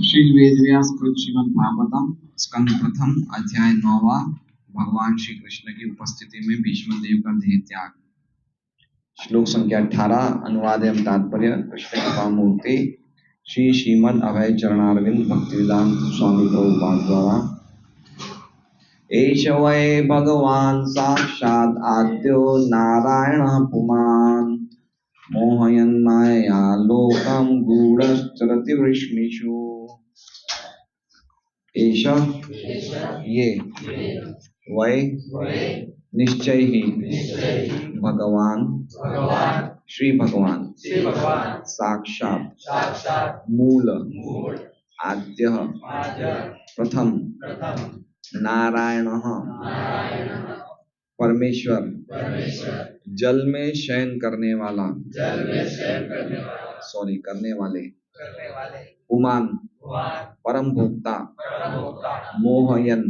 श्री वेदव्यास कृत श्रीमद् भागवतम स्कंद प्रथम अध्याय 9वां। भगवान श्री कृष्ण की उपस्थिति में भीष्म देव का देह त्याग। श्लोक संख्या 18। अनुवाद एवं तात्पर्य। कृष्ण कृपा मूर्ति श्री श्रीमद् अभय चरणारविंद भक्तिवेदांत स्वामी प्रभुपाद द्वारा। एष वै भगवान साक्षात् आद्यो नारायण पुमान् मोहयन् मायया लोकं गूढ़श्चरति वृष्णिषु। एष ये वै निश्चय ही भगवान श्री भगवान साक्षात मूल आद्य प्रथम नारायण परमेश्वर जल में शयन करने वाला करने वाले पुमान परम भोक्ता मोहयन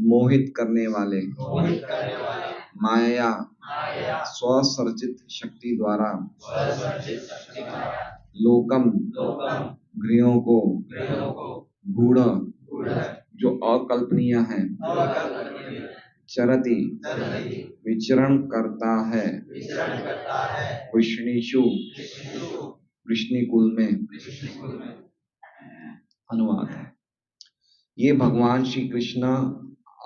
मोहित करने वाले माया स्वसर्जित शक्ति द्वारा लोकम गृहों को गूढ़ जो अकल्पनीय है चरति विचरण करता है वृष्णिषु वृष्णिकुल में। अनुवाद है, ये भगवान श्री कृष्ण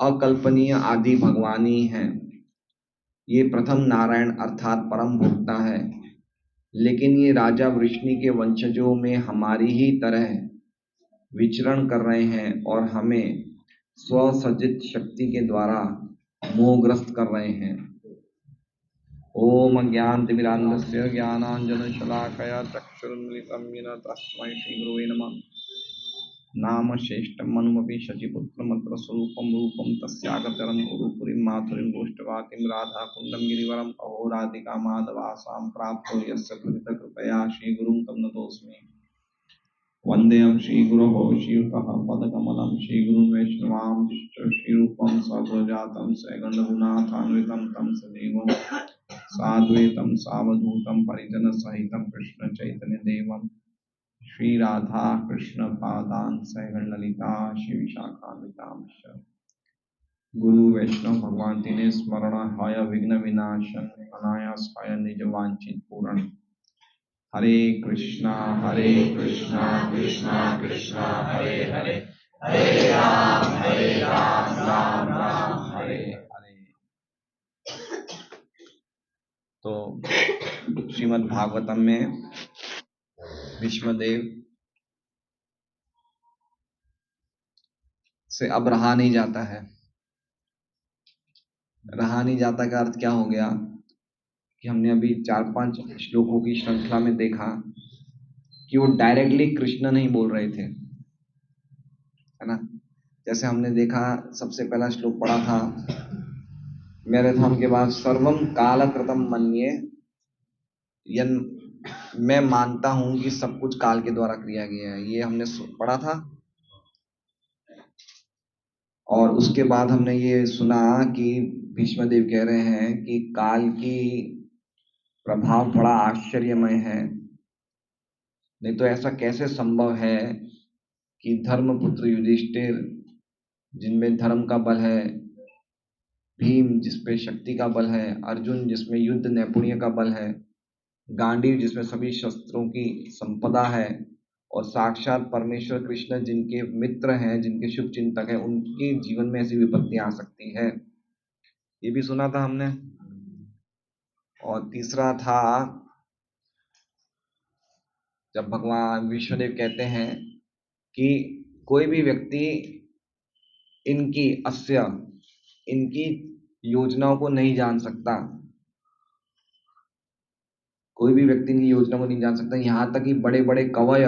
अकल्पनीय आदि भगवानी हैं। ये प्रथम नारायण अर्थात परम भोक्ता है, लेकिन ये राजा वृष्णि के वंशजों में हमारी ही तरह विचरण कर रहे हैं और हमें स्वसज्जित शक्ति के द्वारा मोहग्रस्त कर रहे हैं। ओम अज्ञानतिमिरान्धस्य ज्ञानाञ्जनशलाकया चक्षुरुन्मिलितं येन तस्मै श्रीगुरवे नमः। नाम श्रेष्ठम् अनुमपि शचिपुत्रमत्र स्वरूपं रूपं तस्यागतरं कुरुपुरीं माथुरीं गोष्ठवाटीं राधाकुण्डं गिरिवरम् अहो राधिका माधवासां प्राप्तो यस्य कृपया श्रीगुरुं तं नतोऽस्मि। वन्देऽहं श्रीगुरोः श्रीयुतः पदकमलं श्रीगुरुं वैष्णवांश्च श्रीरूपं सद्गुणजातं सैगण्डगुणान्वितं तं सजीवं साद्वैतं सावधूतं परिजनसहितं कृष्णचैतन्यदेवं श्री राधा कृष्ण पादान सैगण ललिता श्री विशाखान्वितांश। गुरु वैष्णव भगवान तिने स्मरण हाय विघ्न विनाशन अनायास हाय निज वांछित पूर्ण। हरे कृष्णा कृष्णा कृष्णा हरे हरे हरे राम राम हरे हरे। तो श्रीमद् भागवतम में भीष्मदेव से अब रहा नहीं जाता है। रहा नहीं जाता का अर्थ क्या हो गया कि हमने अभी 4-5 श्लोकों की श्रृंखला में देखा कि वो डायरेक्टली कृष्ण नहीं बोल रहे थे, है ना। जैसे हमने देखा, सबसे पहला श्लोक पढ़ा था, मेरे धर्म के बाद सर्वम कालकृतम मन्ये, मैं मानता हूं कि सब कुछ काल के द्वारा किया गया है। ये हमने पढ़ा था। और उसके बाद हमने ये सुना कि भीष्मदेव कह रहे हैं कि काल की प्रभाव बड़ा आश्चर्यमय है। नहीं तो ऐसा कैसे संभव है कि धर्मपुत्र युधिष्ठिर जिनमें धर्म का बल है, भीम जिसपे शक्ति का बल है, अर्जुन जिसमें युद्ध नैपुण्य का बल है, गांडीव जिसमें सभी शस्त्रों की संपदा है, और साक्षात परमेश्वर कृष्ण जिनके मित्र हैं, जिनके शुभ चिंतक हैं, उनके जीवन में ऐसी विपत्ति आ सकती है। ये भी सुना था हमने। और तीसरा था जब भगवान विष्णुदेव कहते हैं कि कोई भी व्यक्ति इनकी योजनाओं को नहीं जान सकता। कोई भी व्यक्ति इनकी योजना को नहीं जान सकता। यहाँ तक कि बड़े बड़े कवय,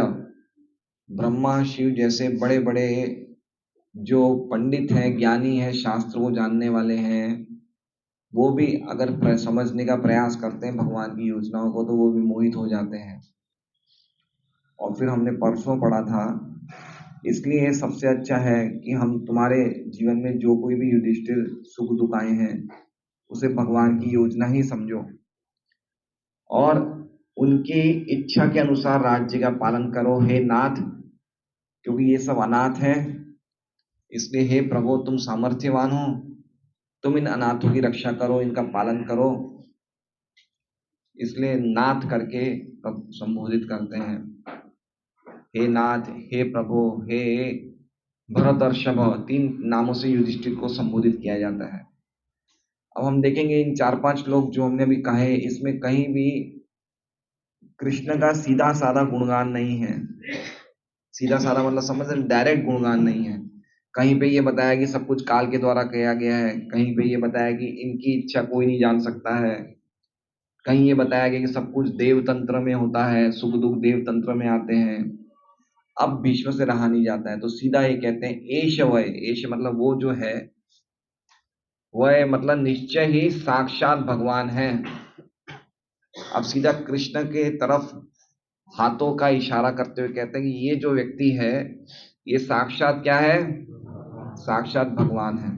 ब्रह्मा शिव जैसे बड़े बड़े जो पंडित हैं, ज्ञानी हैं, शास्त्र को जानने वाले हैं, वो भी अगर समझने का प्रयास करते हैं भगवान की योजनाओं को, तो वो भी मोहित हो जाते हैं। और फिर हमने परसों पढ़ा था, इसलिए सबसे अच्छा है कि हम तुम्हारे जीवन में जो कोई भी युधिष्ठिर सुख दुख आए हैं, उसे भगवान की योजना ही समझो और उनकी इच्छा के अनुसार राज्य का पालन करो। हे नाथ, क्योंकि ये सब अनाथ है। इसलिए हे प्रभु तुम सामर्थ्यवान हो, तुम इन अनाथों की रक्षा करो, इनका पालन करो। इसलिए नाथ करके संबोधित करते हैं। हे नाथ, हे प्रभु, हे भरतर्षभ, 3 नामों से युधिष्ठिर को संबोधित किया जाता है। अब हम देखेंगे इन 4-5 श्लोक जो हमने अभी कहे, इसमें कहीं भी कृष्ण का सीधा साधा गुणगान नहीं है। सीधा साधा मतलब समझ रहे, डायरेक्ट गुणगान नहीं है। कहीं पे ये बताया कि सब कुछ काल के द्वारा किया गया है, कहीं पे ये बताया कि इनकी इच्छा कोई नहीं जान सकता है, कहीं ये बताया गया कि सब कुछ देव तंत्र में होता है, सुख दुख देव तंत्र में आते हैं। अब भीष्म से रहा नहीं जाता है, तो सीधा ये कहते हैं एष वय। एष मतलब वो जो है, वह मतलब निश्चय ही साक्षात भगवान है। अब सीधा कृष्ण के तरफ हाथों का इशारा करते हुए कहते हैं कि ये जो व्यक्ति है, ये साक्षात क्या है? साक्षात भगवान है।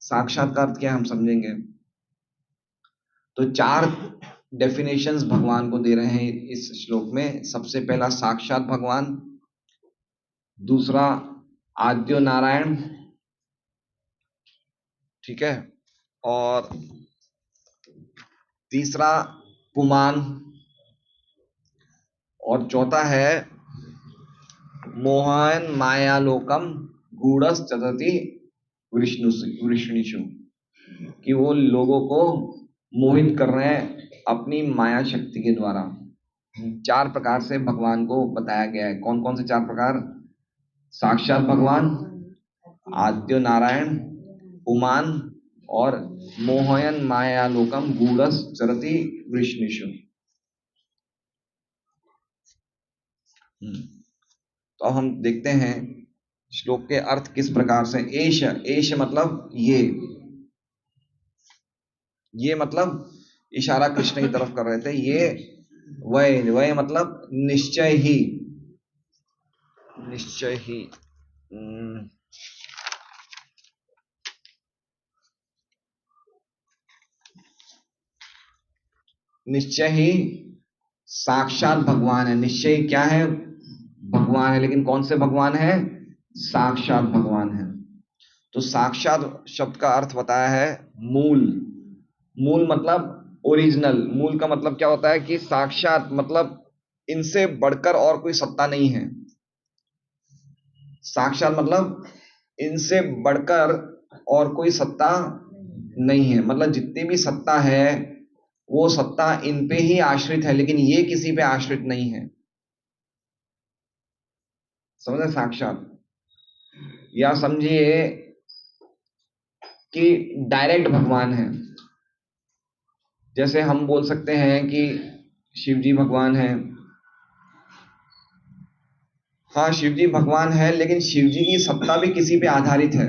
साक्षात का अर्थ क्या हम समझेंगे। तो 4 डेफिनेशंस भगवान को दे रहे हैं इस श्लोक में। सबसे पहला साक्षात भगवान, दूसरा आद्यो नारायण, ठीक है, और तीसरा पुमान, और चौथा है मोहन मायालोकम गूढ़स चतति वृष्णिषु, कि वो लोगों को मोहित कर रहे हैं अपनी माया शक्ति के द्वारा। 4 प्रकार से भगवान को बताया गया है। कौन कौन से 4 प्रकार? साक्षात भगवान, आद्य नारायण, पुमान, और मोहयन मायालोकम गूढ़स चरति वृष्णिषु। तो अब हम देखते हैं श्लोक के अर्थ किस प्रकार से। एश, एश मतलब ये मतलब इशारा कृष्ण की तरफ कर रहे थे। ये वय, वय मतलब निश्चय ही, निश्चय ही, निश्चय ही साक्षात भगवान है। निश्चय क्या है? भगवान है, लेकिन कौन से भगवान है? साक्षात भगवान है। तो साक्षात शब्द का अर्थ बताया है मूल। मूल मतलब ओरिजिनल। मूल का मतलब क्या होता है कि साक्षात मतलब इनसे बढ़कर और कोई सत्ता नहीं है। साक्षात मतलब इनसे बढ़कर और कोई सत्ता नहीं है। मतलब जितनी भी सत्ता है वो सत्ता इन पे ही आश्रित है, लेकिन ये किसी पे आश्रित नहीं है। समझ रहे? साक्षात या समझिए कि डायरेक्ट भगवान है। जैसे हम बोल सकते हैं कि शिव जी भगवान है। हाँ, शिव जी भगवान है, लेकिन शिव जी की सत्ता भी किसी पे आधारित है।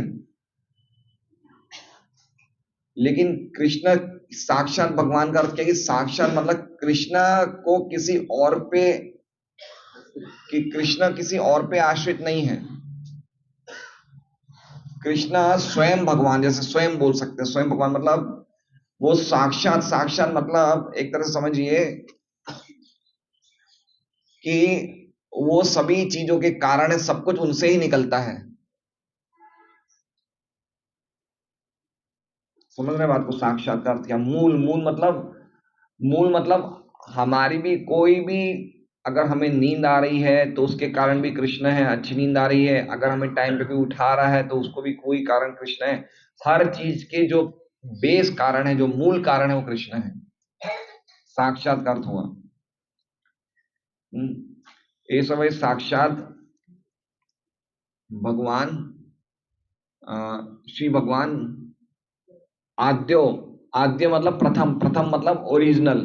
लेकिन कृष्ण साक्षात भगवान का अर्थ क्या है कि साक्षात मतलब कृष्ण को किसी और पे, कि कृष्ण किसी और पे आश्रित नहीं है। कृष्ण स्वयं भगवान, जैसे स्वयं बोल सकते हैं स्वयं भगवान, मतलब वो साक्षात। साक्षात मतलब एक तरह से समझिए कि वो सभी चीजों के कारण है, सब कुछ उनसे ही निकलता है। समझ रहे बात को? साक्षात का अर्थ क्या? मूल। मूल मतलब हमारी भी कोई भी, अगर हमें नींद आ रही है तो उसके कारण भी कृष्ण है। अच्छी नींद आ रही है, अगर हमें टाइम पे कोई उठा रहा है तो उसको भी कोई कारण कृष्ण है। हर चीज के जो बेस कारण है, जो मूल कारण है, वो कृष्ण है। साक्षात का अर्थ हुआ ये सब साक्षात भगवान, श्री भगवान। आद्यो, आद्य मतलब प्रथम, प्रथम मतलब ओरिजिनल।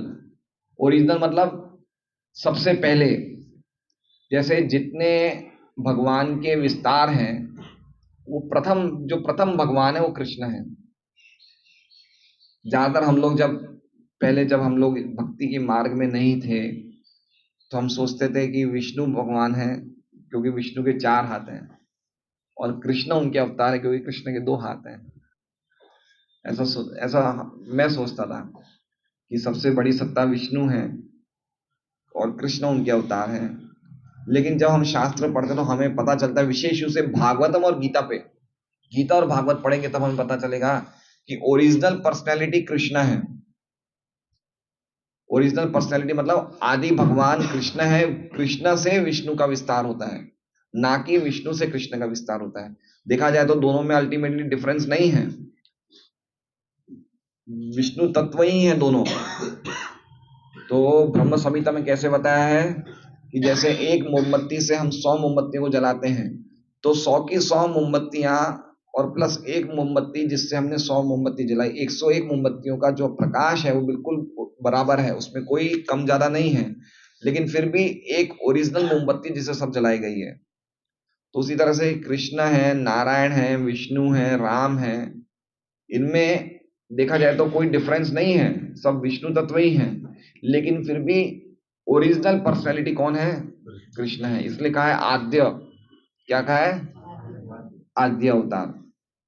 ओरिजिनल मतलब सबसे पहले। जैसे जितने भगवान के विस्तार हैं, वो प्रथम, जो प्रथम भगवान है वो कृष्ण है। ज्यादातर हम लोग जब हम लोग भक्ति के मार्ग में नहीं थे तो हम सोचते थे कि विष्णु भगवान है, क्योंकि विष्णु के 4 हाथ हैं, और कृष्ण उनके अवतार है क्योंकि कृष्ण के 2 हाथ हैं। ऐसा मैं सोचता था कि सबसे बड़ी सत्ता विष्णु है और कृष्ण उनके अवतार हैं। लेकिन जब हम शास्त्र पढ़ते हैं तो हमें पता चलता है, विशेष रूप से भागवतम और गीता पे, गीता और भागवत पढ़ेंगे तब हमें पता चलेगा कि ओरिजिनल पर्सनैलिटी कृष्ण है। ओरिजिनल पर्सनैलिटी मतलब आदि भगवान कृष्ण है। कृष्ण से विष्णु का विस्तार होता है, ना कि विष्णु से कृष्ण का विस्तार होता है। देखा जाए तो दोनों में अल्टीमेटली डिफरेंस नहीं है, विष्णु तत्व ही है दोनों। तो ब्रह्म संहिता में कैसे बताया है कि जैसे एक मोमबत्ती से हम 100 मोमबत्तियों को जलाते हैं, तो 100 की 100 मोमबत्तियां और प्लस एक मोमबत्ती जिससे हमने 100 मोमबत्ती जलाई, 101 मोमबत्तियों का जो प्रकाश है वो बिल्कुल बराबर है, उसमें कोई कम ज्यादा नहीं है। लेकिन फिर भी एक ओरिजिनल मोमबत्ती जिसे सब जलाई गई है। तो उसी तरह से कृष्ण है, नारायण है, विष्णु है, राम है, इनमें देखा जाए तो कोई डिफरेंस नहीं है, सब विष्णु तत्व ही हैं। लेकिन फिर भी ओरिजिनल पर्सनैलिटी कौन है? कृष्ण है। इसलिए कहा है आद्य, क्या कहा है? आद्य अवतार,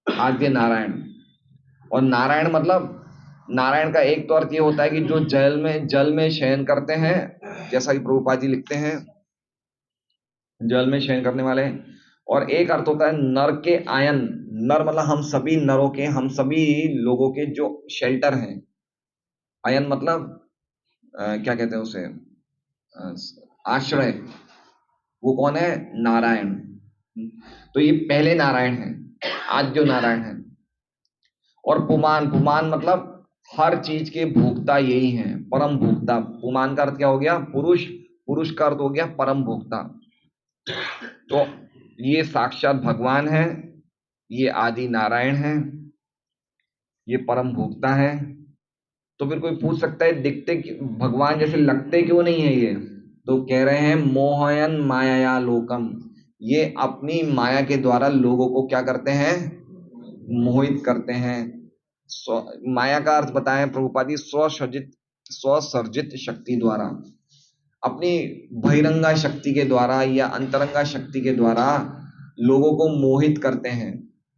आद्य नारायण। और नारायण मतलब, नारायण का एक तो अर्थ ये होता है कि जो जल में शयन करते हैं, जैसा कि प्रभुपाद जी लिखते हैं, जल में शयन करने वाले। और एक अर्थ होता है नर के आयन, नर मतलब हम सभी नरों के, हम सभी लोगों के जो शेल्टर हैं। आयन मतलब क्या कहते हैं उसे, आश्रय। वो कौन है? नारायण। तो ये पहले नारायण है, आद्य नारायण है। और पुमान, पुमान मतलब हर चीज के भोक्ता यही हैं, परम भोक्ता। पुमान का अर्थ क्या हो गया? पुरुष। पुरुष का अर्थ हो गया परम भोक्ता। तो ये साक्षात भगवान है, ये आदि नारायण है, ये परम भोक्ता है। तो फिर कोई पूछ सकता है दिखते भगवान जैसे लगते क्यों नहीं है ये? तो कह रहे हैं मोहयन माया लोकम, ये अपनी माया के द्वारा लोगों को क्या करते हैं? मोहित करते हैं। माया का अर्थ बताएं प्रभुपाद जी, स्वसर्जित शक्ति द्वारा, अपनी बहिरंगा शक्ति के द्वारा या अंतरंगा शक्ति के द्वारा लोगों को मोहित करते हैं।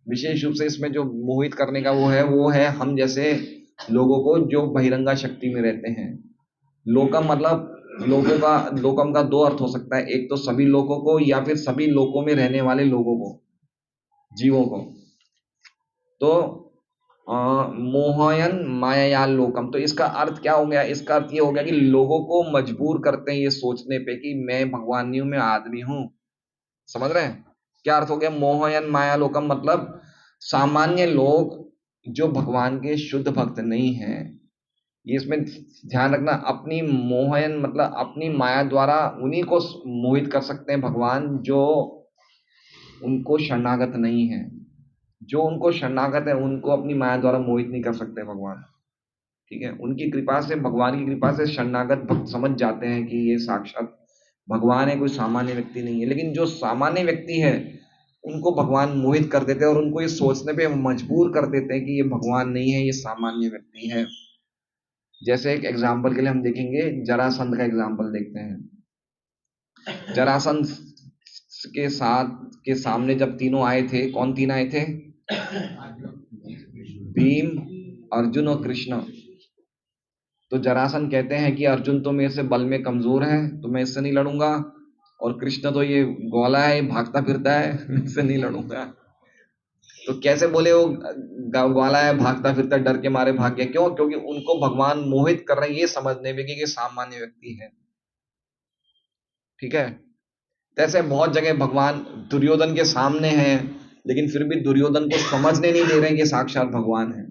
विशेष रूप से इसमें जो मोहित करने का वो है हम जैसे लोगों को जो बहिरंगा शक्ति में रहते हैं। लोकम मतलब, लोकम का दो अर्थ हो सकता है, एक तो सभी लोगों को या फिर सभी लोकों में रहने वाले लोगों को, जीवों को। तो मोहयन माया लोकम, तो इसका अर्थ क्या हो गया? इसका अर्थ ये हो गया कि लोगों को मजबूर करते हैं ये सोचने पे कि मैं भगवान नहीं हूं, मैं आदमी हूं। समझ रहे हैं क्या अर्थ हो गया? मोहयन माया लोकम मतलब सामान्य लोग जो भगवान के शुद्ध भक्त नहीं हैं, ये इसमें ध्यान रखना, अपनी मोहन मतलब अपनी माया द्वारा उन्हीं को मोहित कर सकते हैं भगवान, जो उनको शरणागत नहीं है। जो उनको शरणागत है उनको अपनी माया द्वारा मोहित नहीं कर सकते भगवान। ठीक है, उनकी कृपा से, भगवान की कृपा से शरणागत भक्त समझ जाते हैं कि ये साक्षात भगवान है, कोई सामान्य व्यक्ति नहीं है। लेकिन जो सामान्य व्यक्ति है उनको भगवान मोहित कर देते हैं और उनको ये सोचने पे मजबूर कर देते हैं कि ये भगवान नहीं है, ये सामान्य व्यक्ति है। जैसे एक एग्जाम्पल के लिए हम देखेंगे, जरासंध का एग्जाम्पल देखते हैं। जरासंध के सामने जब तीनों आए थे, कौन तीन आए थे? भीम, अर्जुन और कृष्ण। तो जरासंध कहते हैं कि अर्जुन तो मेरे से बल में कमजोर है, तो मैं इससे नहीं लड़ूंगा, और कृष्ण तो ये गोला है, भागता फिरता है, मैं इससे नहीं लड़ूंगा। तो कैसे बोले वो ग्वाला है, भागता फिरता, डर के मारे भाग गया? क्यों? क्योंकि उनको भगवान मोहित कर रहे हैं ये समझने में कि सामान्य व्यक्ति है। ठीक है, जैसे बहुत जगह भगवान दुर्योधन के सामने हैं, लेकिन फिर भी दुर्योधन को समझने नहीं दे रहे हैं कि साक्षात भगवान है।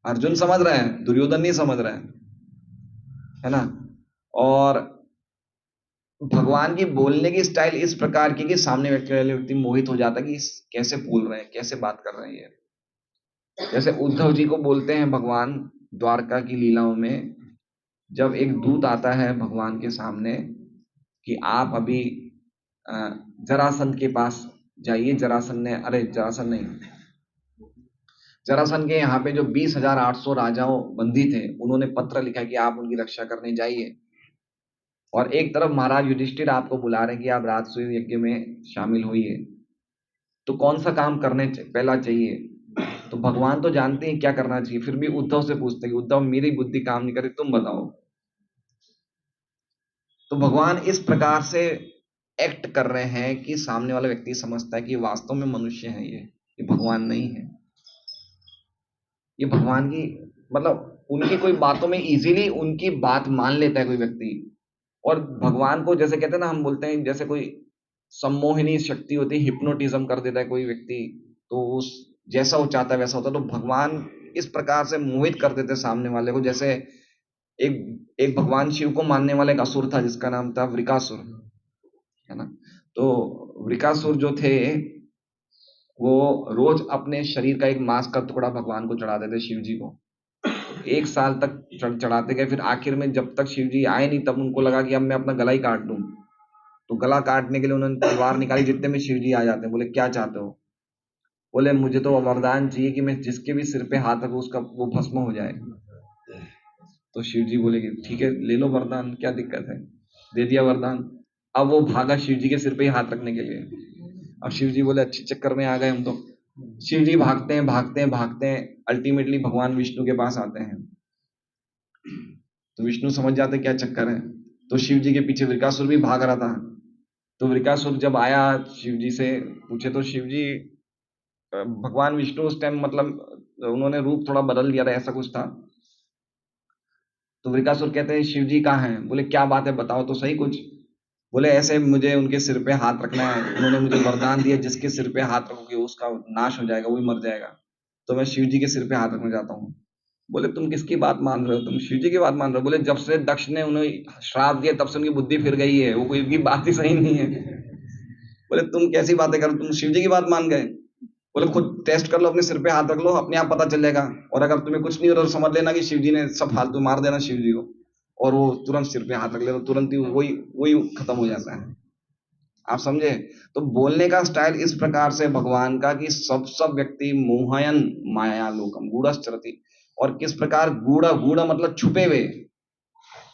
अर्जुन समझ रहे हैं, दुर्योधन नहीं समझ रहे हैं, है ना? और भगवान की बोलने की स्टाइल इस प्रकार की कि सामने व्यक्ति मोहित हो जाता है कि कैसे बोल रहे हैं, कैसे बात कर रहे हैं ये। जैसे उद्धव जी को बोलते हैं भगवान द्वारका की लीलाओं में, जब एक दूत आता है भगवान के सामने कि आप अभी जरासंध के पास जाइए। जरासंध ने, अरे जरासंध नहीं, जरासंध के यहाँ पे जो 20,800 राजाओं बंदी थे, उन्होंने पत्र लिखा कि आप उनकी रक्षा करने जाइए। और एक तरफ महाराज युधिष्ठिर आपको बुला रहे हैं कि आप राजसूय यज्ञ में शामिल होइए। तो कौन सा काम करने पहला चाहिए? तो भगवान तो जानते हैं क्या करना चाहिए, फिर भी उद्धव से पूछते हैं कि उद्धव मेरी बुद्धि काम नहीं करे, तुम बताओ। तो भगवान इस प्रकार से एक्ट कर रहे हैं कि सामने वाला व्यक्ति समझता है कि वास्तव में मनुष्य है, ये भगवान नहीं है। ये भगवान की मतलब उनकी कोई बातों में इजीली उनकी बात मान लेता है कोई व्यक्ति। और भगवान को जैसे कहते हैं ना, हम बोलते हैं जैसे कोई सम्मोहिनी शक्ति होती है, हिप्नोटिज्म कर देता है कोई व्यक्ति, तो उस जैसा वो चाहता है वैसा होता है। तो भगवान इस प्रकार से मोहित कर देते सामने वाले को। जैसे एक एक भगवान शिव को मानने वाला एक असुर था जिसका नाम था वृकासुर, है ना। तो वृकासुर जो थे वो रोज अपने शरीर का एक मांस का टुकड़ा भगवान को चढ़ाते थे, शिव जी को। 1 साल तक चढ़ाते गए। फिर आखिर में जब तक शिव जी आए नहीं तब उनको लगा कि अब मैं अपना गला ही काट दूं। तो गला काटने के लिए उन्होंने तलवार निकाली। जितने में शिव जी आ जाते हैं, बोले क्या चाहते हो? बोले मुझे तो वरदान चाहिए कि मैं जिसके भी सिर पे हाथ रखूं उसका वो भस्म हो जाए। तो शिव जी बोले कि ठीक है, ले लो वरदान, क्या दिक्कत है। दे दिया वरदान। अब वो भागा शिव जी के सिर पे ही हाथ रखने के लिए। अब शिव जी बोले अच्छे चक्कर में आ गए हम तो। शिव जी भागते हैं भागते हैं भागते हैं, अल्टीमेटली भगवान विष्णु के पास आते हैं। तो विष्णु समझ जाते क्या चक्कर है। तो शिव जी के पीछे वृकासुर भी भाग रहा था। तो वृकासुर जब आया शिव जी से पूछे, तो शिव जी भगवान विष्णु उस टाइम मतलब उन्होंने रूप थोड़ा बदल दिया था, ऐसा कुछ था। तो वृकासुर कहते हैं शिव जी कहाँ हैं? बोले क्या बात है, बताओ तो सही कुछ। बोले ऐसे मुझे उनके सिर पे हाथ रखना है, उन्होंने मुझे वरदान दिया जिसके सिर पे हाथ रखोगे उसका नाश हो जाएगा, वो ही मर जाएगा। तो मैं शिव जी के सिर पे हाथ रखना चाहता हूँ। बोले तुम किसकी बात मान रहे हो? तुम शिव जी की बात मान रहे हो? बोले जब से दक्ष ने उन्हें श्राप दिया तब से उनकी बुद्धि फिर गई है, वो कोई की बात ही सही नहीं है। बोले तुम कैसी बातें कर, तुम शिव जी की बात मान गए? बोले खुद टेस्ट कर लो, अपने सिर पे हाथ रख लो, अपने आप पता चल जाएगा। और अगर तुम्हें कुछ नहीं हो रहा तो समझ लेना कि शिव जी ने सब फालतू मार देना शिव जी को। और वो तुरंत सिर पे हाथ रख ले तो तुरंत ही वही वही खत्म हो जाता है। आप समझे? तो बोलने का स्टाइल इस प्रकार से भगवान का कि सब व्यक्ति मोहयन माया लोकम गूढ़श्चरति। और किस प्रकार गूढ़ गूढ़ मतलब छुपे हुए,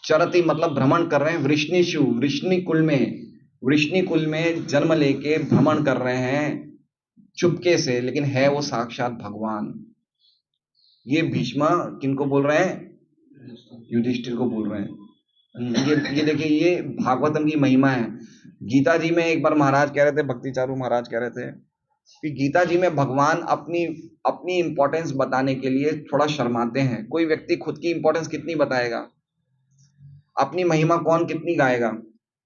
चरति मतलब भ्रमण कर रहे हैं, वृष्णिशु वृष्णि कुल में जन्म लेके भ्रमण कर रहे हैं चुपके से, लेकिन है वो साक्षात भगवान। ये भीष्म किनको बोल रहे हैं? युधिष्ठिर को बोल रहे हैं। ये देखिए, ये भागवतम की महिमा है। गीता जी में एक बार महाराज कह रहे थे, भक्ति चारू महाराज कह रहे थे कि गीता जी में भगवान अपनी अपनी इंपॉर्टेंस बताने के लिए थोड़ा शर्माते हैं। कोई व्यक्ति खुद की इंपॉर्टेंस कितनी बताएगा, अपनी महिमा कौन कितनी गाएगा।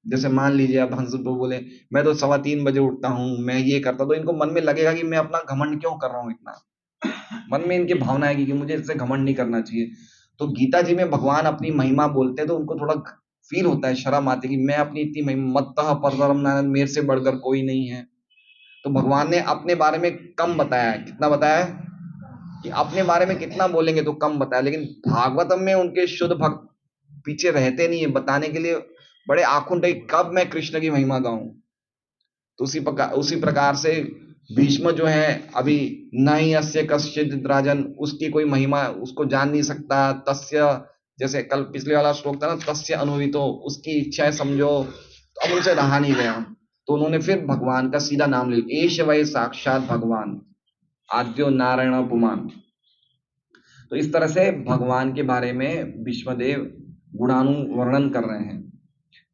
जैसे मान लीजिए अब हंस तो बोले मैं तो 3:15 बजे उठता हूँ, मैं ये करता, तो इनको मन में लगेगा कि मैं अपना घमंड क्यों कर रहा हूँ इतना। मन में इनकी भावना है कि मुझे इससे घमंड नहीं करना चाहिए। तो गीता जी में भगवान अपनी महिमा बोलते हैं तो उनको थोड़ा फील होता है, शर्म आती है कि मैं अपनी इतनी महिमा, मत्तः परतरम नारायण, मेरे से बढ़कर कोई नहीं है। तो भगवान ने अपने बारे में कम बताया है। कितना बताया है कि अपने बारे में कितना बोलेंगे तो कम बताया। लेकिन भागवतम में उनके शुद्ध भक्त पीछे रहते नहीं है बताने के लिए, बड़े आखुंड कब मैं कृष्ण की महिमा गाऊं। तो उसी प्रकार से भीष्म जो है अभी नहीं अस्य कश्चित राजन, उसकी कोई महिमा उसको जान नहीं सकता। तस्य, जैसे कल पिछले वाला श्लोक था ना, तस्य अनुवितो, उसकी इच्छा है समझो। तो अब उनसे रहा नहीं गया, तो उन्होंने फिर भगवान का सीधा नाम ले लिया, एष वै साक्षात भगवान आद्यो नारायण पुमान। तो इस तरह से भगवान के बारे में भीष्मदेव गुणानुवर्णन कर रहे हैं।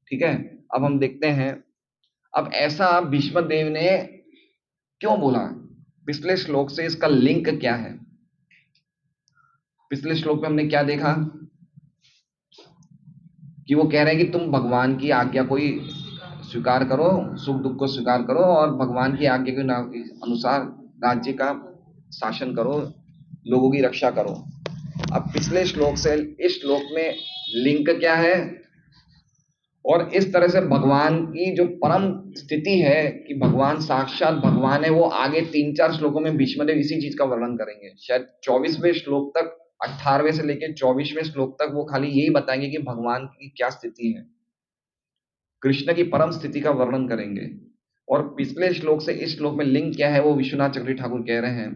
ठीक है, अब हम देखते हैं अब ऐसा भीष्मदेव ने क्यों बोला, पिछले श्लोक से इसका लिंक क्या है। पिछले श्लोक में हमने क्या देखा कि वो कह रहे हैं कि तुम भगवान की आज्ञा को ही स्वीकार करो, सुख दुख को स्वीकार करो और भगवान की आज्ञा के अनुसार राज्य का शासन करो, लोगों की रक्षा करो। अब पिछले श्लोक से इस श्लोक में लिंक क्या है, और इस तरह से भगवान की जो परम स्थिति है कि भगवान साक्षात भगवान है, वो आगे 3-4 श्लोकों में भीष्मदेव इसी चीज का वर्णन करेंगे। शायद 24वें श्लोक तक, 18वें से लेकर 24वें श्लोक तक वो खाली यही बताएंगे कि भगवान की क्या स्थिति है, कृष्ण की परम स्थिति का वर्णन करेंगे। और पिछले श्लोक से इस श्लोक में लिंक क्या है वो विश्वनाथ चक्रवर्ती ठाकुर कह रहे हैं।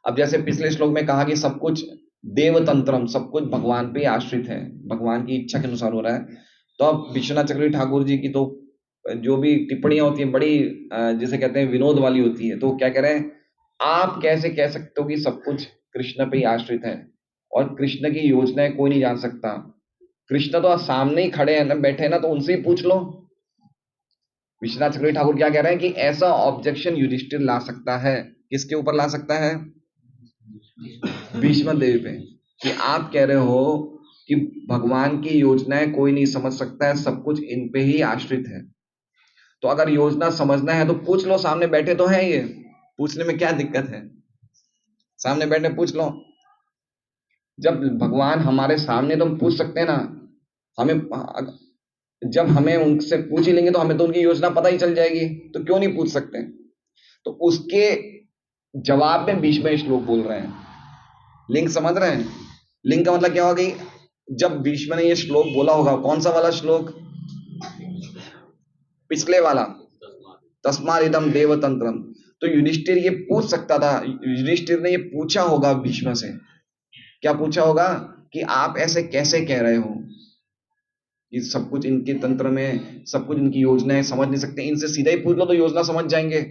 अब जैसे पिछले श्लोक में कहा कि सब कुछ देवतंत्रम, सब कुछ भगवान पे आश्रित है, भगवान की इच्छा के अनुसार हो रहा है। तो अब विश्वनाथ चक्रवर्ती ठाकुर जी की तो जो भी टिप्पणियां होती हैं बड़ी जिसे कहते हैं विनोद वाली होती है। तो क्या कह रहे हैं, आप कैसे कह सकते हो कि सब कुछ कृष्ण पे ही आश्रित है और कृष्ण की योजनाएं कोई नहीं जान सकता। कृष्ण तो सामने ही खड़े हैं ना, बैठे हैं ना, तो उनसे ही पूछ लो। विश्वनाथ चक्रवर्ती ठाकुर क्या कह रहे हैं कि ऐसा ऑब्जेक्शन युधिष्ठिर ला सकता है। किसके ऊपर ला सकता है? भीष्म देव पे। कि आप कह रहे हो कि भगवान की योजनाएं कोई नहीं समझ सकता है, सब कुछ इन पे ही आश्रित है। तो अगर योजना समझना है तो पूछ लो, सामने बैठे तो हैं ये, पूछने में क्या दिक्कत है? सामने बैठे पूछ लो। जब भगवान हमारे सामने तो हम पूछ सकते हैं ना। हमें जब हमें उनसे पूछ ही लेंगे तो हमें तो उनकी योजना पता ही चल जाएगी, तो क्यों नहीं पूछ सकते? तो उसके जवाब में भीष्म ये श्लोक बोल रहे हैं। लिंक समझ रहे हैं? लिंक का मतलब क्या होगा कि जब भीष्म ने ये श्लोक बोला होगा, कौन सा वाला श्लोक? पिछले वाला, तस्मात् इदं देवतंत्रम। तो युधिष्ठिर ये पूछ सकता था, युधिष्ठिर ने ये पूछा होगा भीष्म से। क्या पूछा होगा? कि आप ऐसे कैसे कह रहे हो कि सब कुछ इनके तंत्र में, सब कुछ इनकी योजनाएं समझ नहीं सकते? इनसे सीधा ही पूछ लो तो योजना समझ जाएंगे।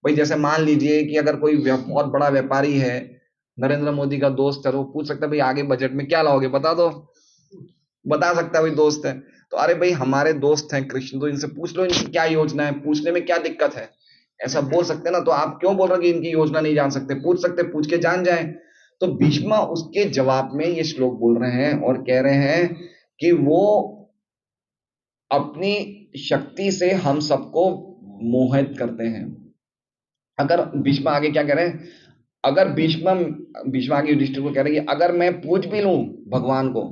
भाई जैसे मान लीजिए कि अगर कोई बहुत बड़ा व्यापारी है, नरेंद्र मोदी का दोस्त है, तो वो पूछ सकता है भाई आगे बजट में क्या लाओगे बता दो, बता सकता है, भाई दोस्त है। तो अरे भाई हमारे दोस्त हैं कृष्ण, तो इनसे पूछ लो इनकी क्या योजना है, पूछने में क्या दिक्कत है? ऐसा बोल सकते ना। तो आप क्यों बोल रहे हो कि इनकी योजना नहीं जान सकते? पूछ सकते, पूछ के जान जाए। तो भीष्म उसके जवाब में ये श्लोक बोल रहे हैं और कह रहे हैं कि वो अपनी शक्ति से हम सबको मोहित करते हैं। अगर भीष्म आगे क्या कह रहे हैं? अगर भीष्म आगे युधिष्ठिर को कह रहे हैं कि अगर मैं पूछ भी लूं भगवान को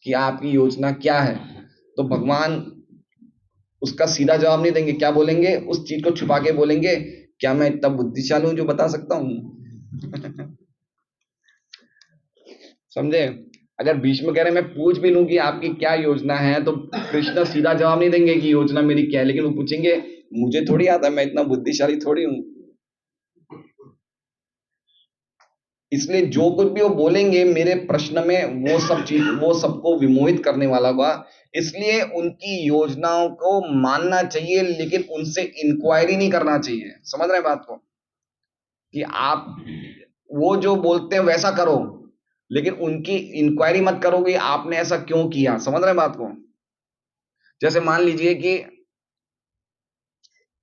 कि आपकी योजना क्या है, तो भगवान उसका सीधा जवाब नहीं देंगे। क्या बोलेंगे? उस चीज को छुपा के बोलेंगे, क्या मैं इतना बुद्धिशाली हूं जो बता सकता हूं? समझे? अगर भीष्म कह रहे हैं मैं पूछ भी लूं कि आपकी क्या योजना है, तो कृष्ण सीधा जवाब नहीं देंगे कि योजना मेरी क्या है, लेकिन वो पूछेंगे मुझे थोड़ी आता है, मैं इतना बुद्धिशाली थोड़ी हूं। इसलिए जो कुछ भी वो बोलेंगे मेरे प्रश्न में, वो सब चीज वो सबको विमोहित करने वाला होगा। इसलिए उनकी योजनाओं को मानना चाहिए, लेकिन उनसे इंक्वायरी नहीं करना चाहिए। समझ रहे हैं बात को? कि आप वो जो बोलते हैं वैसा करो, लेकिन उनकी इंक्वायरी मत करो कि आपने ऐसा क्यों किया। समझ रहे हैं बात को? जैसे मान लीजिए कि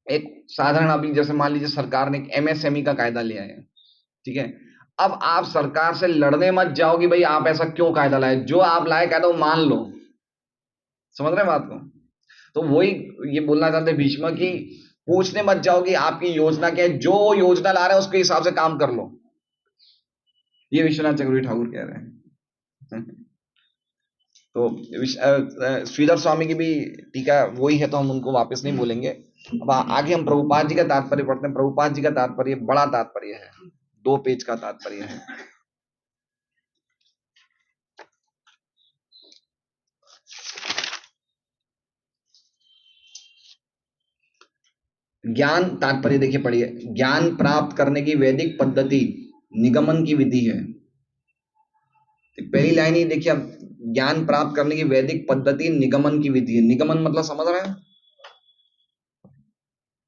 एक साधारण, अभी जैसे मान लीजिए सरकार ने एमएसएमई का कायदा लिया है, ठीक है? अब आप सरकार से लड़ने मत जाओ कि भाई आप ऐसा क्यों कायदा लाए, जो आप लाए कायदा वो मान लो। समझ रहे हैं बात को? तो वही ये बोलना चाहते भीष्म की, पूछने मत जाओ कि आपकी योजना क्या है, जो योजना ला रहे हैं उसके हिसाब से काम कर लो। ये विश्वनाथ चक्रवर्ती ठाकुर कह रहे हैं। तो श्रीधर स्वामी की भी टीका वही है, तो हम उनको वापस नहीं बोलेंगे। अब आगे हम प्रभुपाद जी का तात्पर्य पढ़ते हैं। प्रभुपाद जी का तात्पर्य बड़ा तात्पर्य है, 2 पेज का तात्पर्य है। ज्ञान तात्पर्य देखिए, पढ़िए। ज्ञान प्राप्त करने की वैदिक पद्धति निगमन की विधि है। तो पहली लाइन ही देखिए, अब ज्ञान प्राप्त करने की वैदिक पद्धति निगमन की विधि है। निगमन मतलब समझ रहे हैं?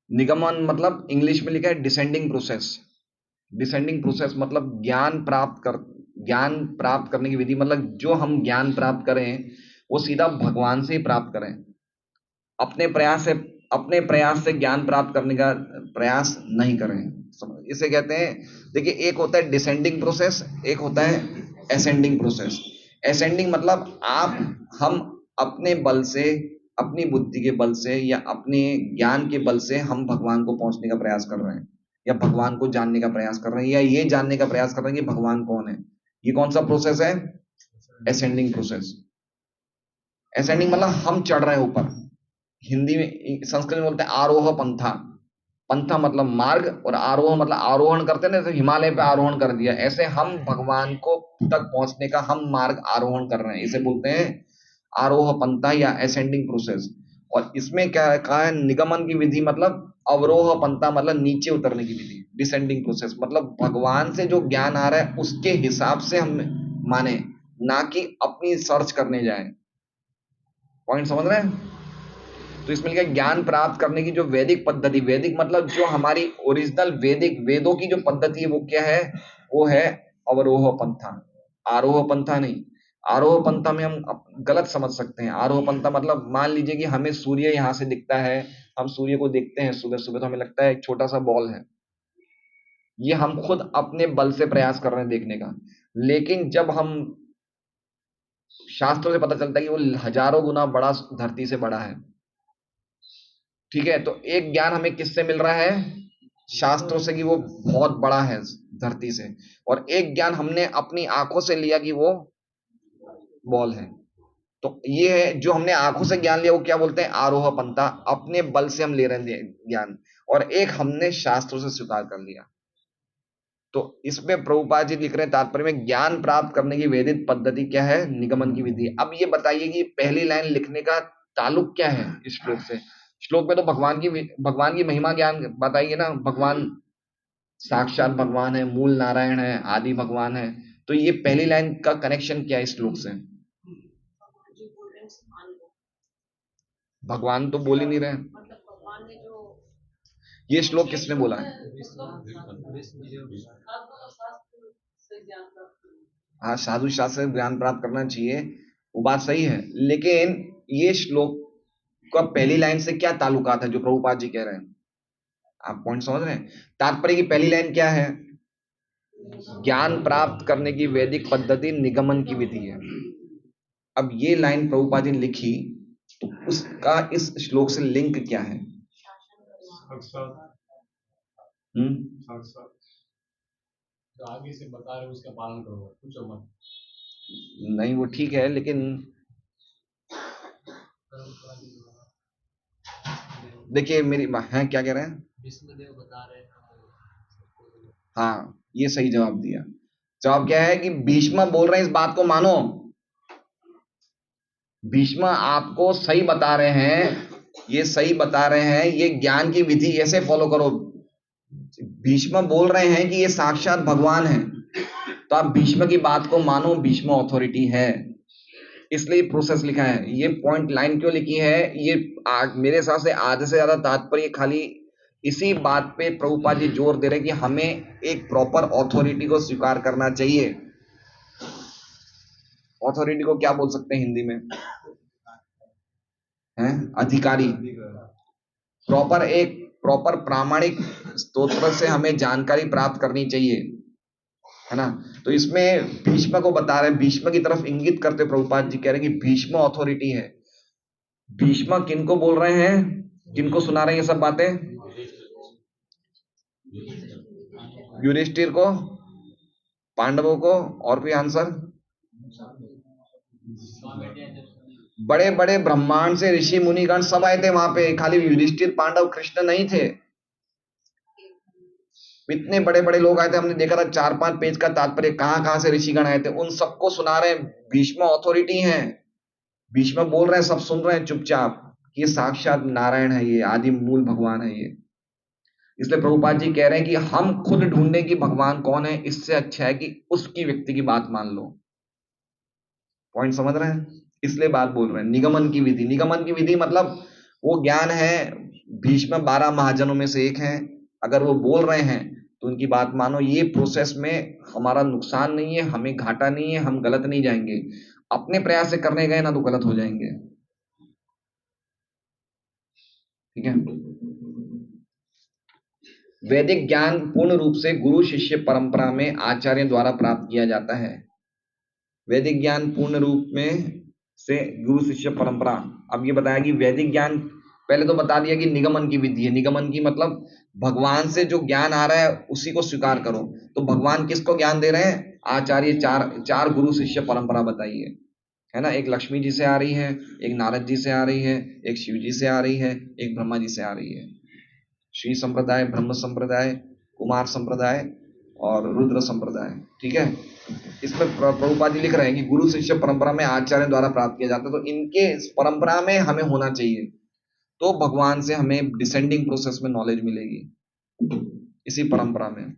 निगमन मतलब इंग्लिश में लिखा है डिसेंडिंग प्रोसेस। डिसेंडिंग प्रोसेस मतलब ज्ञान प्राप्त करने की विधि, मतलब जो हम ज्ञान प्राप्त करें वो सीधा भगवान से ही प्राप्त करें। अपने प्रयास से ज्ञान प्राप्त करने का प्रयास नहीं करें। इसे कहते हैं, देखिए, एक होता है डिसेंडिंग प्रोसेस, एक होता है असेंडिंग प्रोसेस। असेंडिंग मतलब हम अपने बल से, अपनी बुद्धि के बल से या अपने ज्ञान के बल से हम भगवान को पहुंचने का प्रयास कर रहे हैं, या भगवान को जानने का प्रयास कर रहे हैं, या ये जानने का प्रयास कर रहे हैं कि भगवान कौन है। ये कौन सा प्रोसेस है? Ascending process. असेंडिंग मतलब हम चढ़ रहे हैं ऊपर। हिंदी में, संस्कृत में बोलते हैं आरोह पंथा। पंथा मतलब मार्ग, और आरोह मतलब आरोहण करते हैं ना, तो हिमालय पे आरोहण कर दिया, ऐसे हम भगवान को तक पहुंचने का हम मार्ग आरोहण कर रहे हैं। इसे बोलते हैं आरोह पंथा या असेंडिंग प्रोसेस। और इसमें क्या कहा है? निगमन की विधि मतलब अवरोह पंथा, मतलब नीचे उतरने की विधि। डिसेंडिंग प्रोसेस मतलब भगवान से जो ज्ञान आ रहा है उसके हिसाब से हम माने, ना कि अपनी सर्च करने जाए। पॉइंट समझ रहे हैं? तो इसमें लिखा ज्ञान प्राप्त करने की जो वैदिक पद्धति, वैदिक मतलब जो हमारी ओरिजिनल वेदों की जो पद्धति है वो क्या है? वो है अवरोह पंथा, आरोह पंथा नहीं। आरोह पंथा में हम गलत समझ सकते हैं। आरोह पंथा मतलब मान लीजिए कि हमें सूर्य यहाँ से दिखता है, हम सूर्य को देखते हैं सुबह सुबह तो हमें लगता है एक छोटा सा बॉल है, ये हम खुद अपने बल से प्रयास कर रहे हैं देखने का। लेकिन जब हम शास्त्रों से पता चलता है कि वो हजारों गुना बड़ा, धरती से बड़ा है। ठीक है, तो एक ज्ञान हमें किससे मिल रहा है? शास्त्रों से, कि वो बहुत बड़ा है धरती से, और एक ज्ञान हमने अपनी आंखों से लिया कि वो बॉल है। तो ये है जो हमने आंखों से ज्ञान लिया, वो क्या बोलते हैं? आरोह पंथा, अपने बल से हम ले रहे हैं ज्ञान, और एक हमने शास्त्रों से स्वीकार कर लिया। तो इसमें प्रभुपाद जी लिख रहे हैं तात्पर्य में, ज्ञान प्राप्त करने की वैदिक पद्धति क्या है? निगमन की विधि। अब ये बताइए कि पहली लाइन लिखने का ताल्लुक क्या है इस श्लोक से? श्लोक में तो भगवान की महिमा ज्ञान बताइए ना, भगवान साक्षात भगवान है, मूल नारायण है, आदि भगवान है। तो ये पहली लाइन का कनेक्शन क्या है इस श्लोक से? भगवान तो बोल ही नहीं रहे। ये श्लोक किसने बोला है? हाँ, साधु शास्त्र से ज्ञान प्राप्त करना चाहिए, वो बात सही है, लेकिन ये श्लोक का पहली लाइन से क्या ताल्लुकात है जो प्रभुपाद जी कह रहे हैं? आप पॉइंट समझ रहे हैं? तात्पर्य की पहली लाइन क्या है? ज्ञान प्राप्त करने की वैदिक पद्धति निगमन की विधि है। अब ये लाइन प्रभुपाद जी ने लिखी, तो उसका इस श्लोक से लिंक क्या है? जो आगे से बता रहे उसका पालन करो, पूछो मत। नहीं, वो ठीक है, लेकिन देखिए मेरी है, क्या कह रहे हैं? विष्णुदेव बता रहे हैं। हाँ, ये सही जवाब दिया। जवाब क्या है कि भीष्म बोल रहे हैं, इस बात को मानो। भीष्म आपको सही बता रहे हैं, ये सही बता रहे हैं, ये ज्ञान की विधि ऐसे फॉलो करो। भीष्म बोल रहे हैं कि ये साक्षात भगवान है, तो आप भीष्म की बात को मानो, भीष्म अथॉरिटी है, इसलिए प्रोसेस लिखा है। ये पॉइंट लाइन क्यों लिखी है? ये मेरे हिसाब से आधे से ज्यादा तात्पर्य खाली इसी बात पे प्रभुपाद जी जोर दे रहे हैं कि हमें एक प्रॉपर अथॉरिटी को स्वीकार करना चाहिए। अथॉरिटी को क्या बोल सकते हैं हिंदी में? हैं? अधिकारी। प्रॉपर प्रामाणिक स्तोत्र से हमें जानकारी प्राप्त करनी चाहिए, है ना? तो इसमें भीष्म को बता रहे हैं, भीष्म की तरफ इंगित करते प्रभुपाद जी कह रहे हैं कि भीष्म अथॉरिटी है। भीष्म किनको बोल रहे हैं, किनको सुना रहे हैं ये सब बातें? युधिष्ठिर को, पांडवों को, और कोई आंसर? बड़े बड़े ब्रह्मांड से ऋषि मुनिगण सब आए थे वहां पे, खाली युधिष्ठिर पांडव कृष्ण नहीं थे। इतने बड़े बड़े लोग आए थे, हमने देखा था 4-5 पेज का तात्पर्य, कहां से ऋषिगण आए थे, उन सबको सुना रहे हैं। भीष्म अथॉरिटी हैं, भीष्म बोल रहे हैं, सब सुन रहे हैं चुपचाप, ये साक्षात नारायण है, ये आदि मूल भगवान है ये। इसलिए प्रभुपाद जी कह रहे हैं कि हम खुद ढूंढे कि भगवान कौन है, इससे अच्छा है कि उसकी व्यक्ति की बात मान लो। पॉइंट समझ रहे हैं? इसलिए बात बोल रहे हैं निगमन की विधि। निगमन की विधि मतलब वो ज्ञान है, भीष्म 12 महाजनों में से एक है, अगर वो बोल रहे हैं तो उनकी बात मानो। ये प्रोसेस में हमारा नुकसान नहीं है, हमें घाटा नहीं है, हम गलत नहीं जाएंगे। अपने प्रयास से करने गए ना तो गलत हो जाएंगे। ठीक है? वैदिक ज्ञान पूर्ण रूप से गुरु शिष्य परंपरा में आचार्य द्वारा प्राप्त किया जाता है। वैदिक ज्ञान पूर्ण रूप में से गुरु शिष्य परंपरा। अब ये बताया कि वैदिक ज्ञान, पहले तो बता दिया कि निगमन की विधि है। निगमन की मतलब भगवान से जो ज्ञान आ रहा है उसी को स्वीकार करो। तो भगवान किसको ज्ञान दे रहे हैं? आचार्य, चार गुरु शिष्य परंपरा बताइए, है ना? एक लक्ष्मी जी से आ रही है, एक नारद जी से आ रही है, एक शिव जी से आ रही है, एक ब्रह्मा जी से आ रही है। श्री संप्रदाय, ब्रह्म संप्रदाय, कुमार संप्रदाय और रुद्र संप्रदाय। ठीक है? इसमें प्रभुपाद जी लिख रहे हैं कि गुरु शिष्य परंपरा में आचार्य द्वारा प्राप्त किया जाता है, तो इनके परंपरा में हमें होना चाहिए, तो भगवान से हमें डिसेंडिंग प्रोसेस में नॉलेज मिलेगी इसी परंपरा में।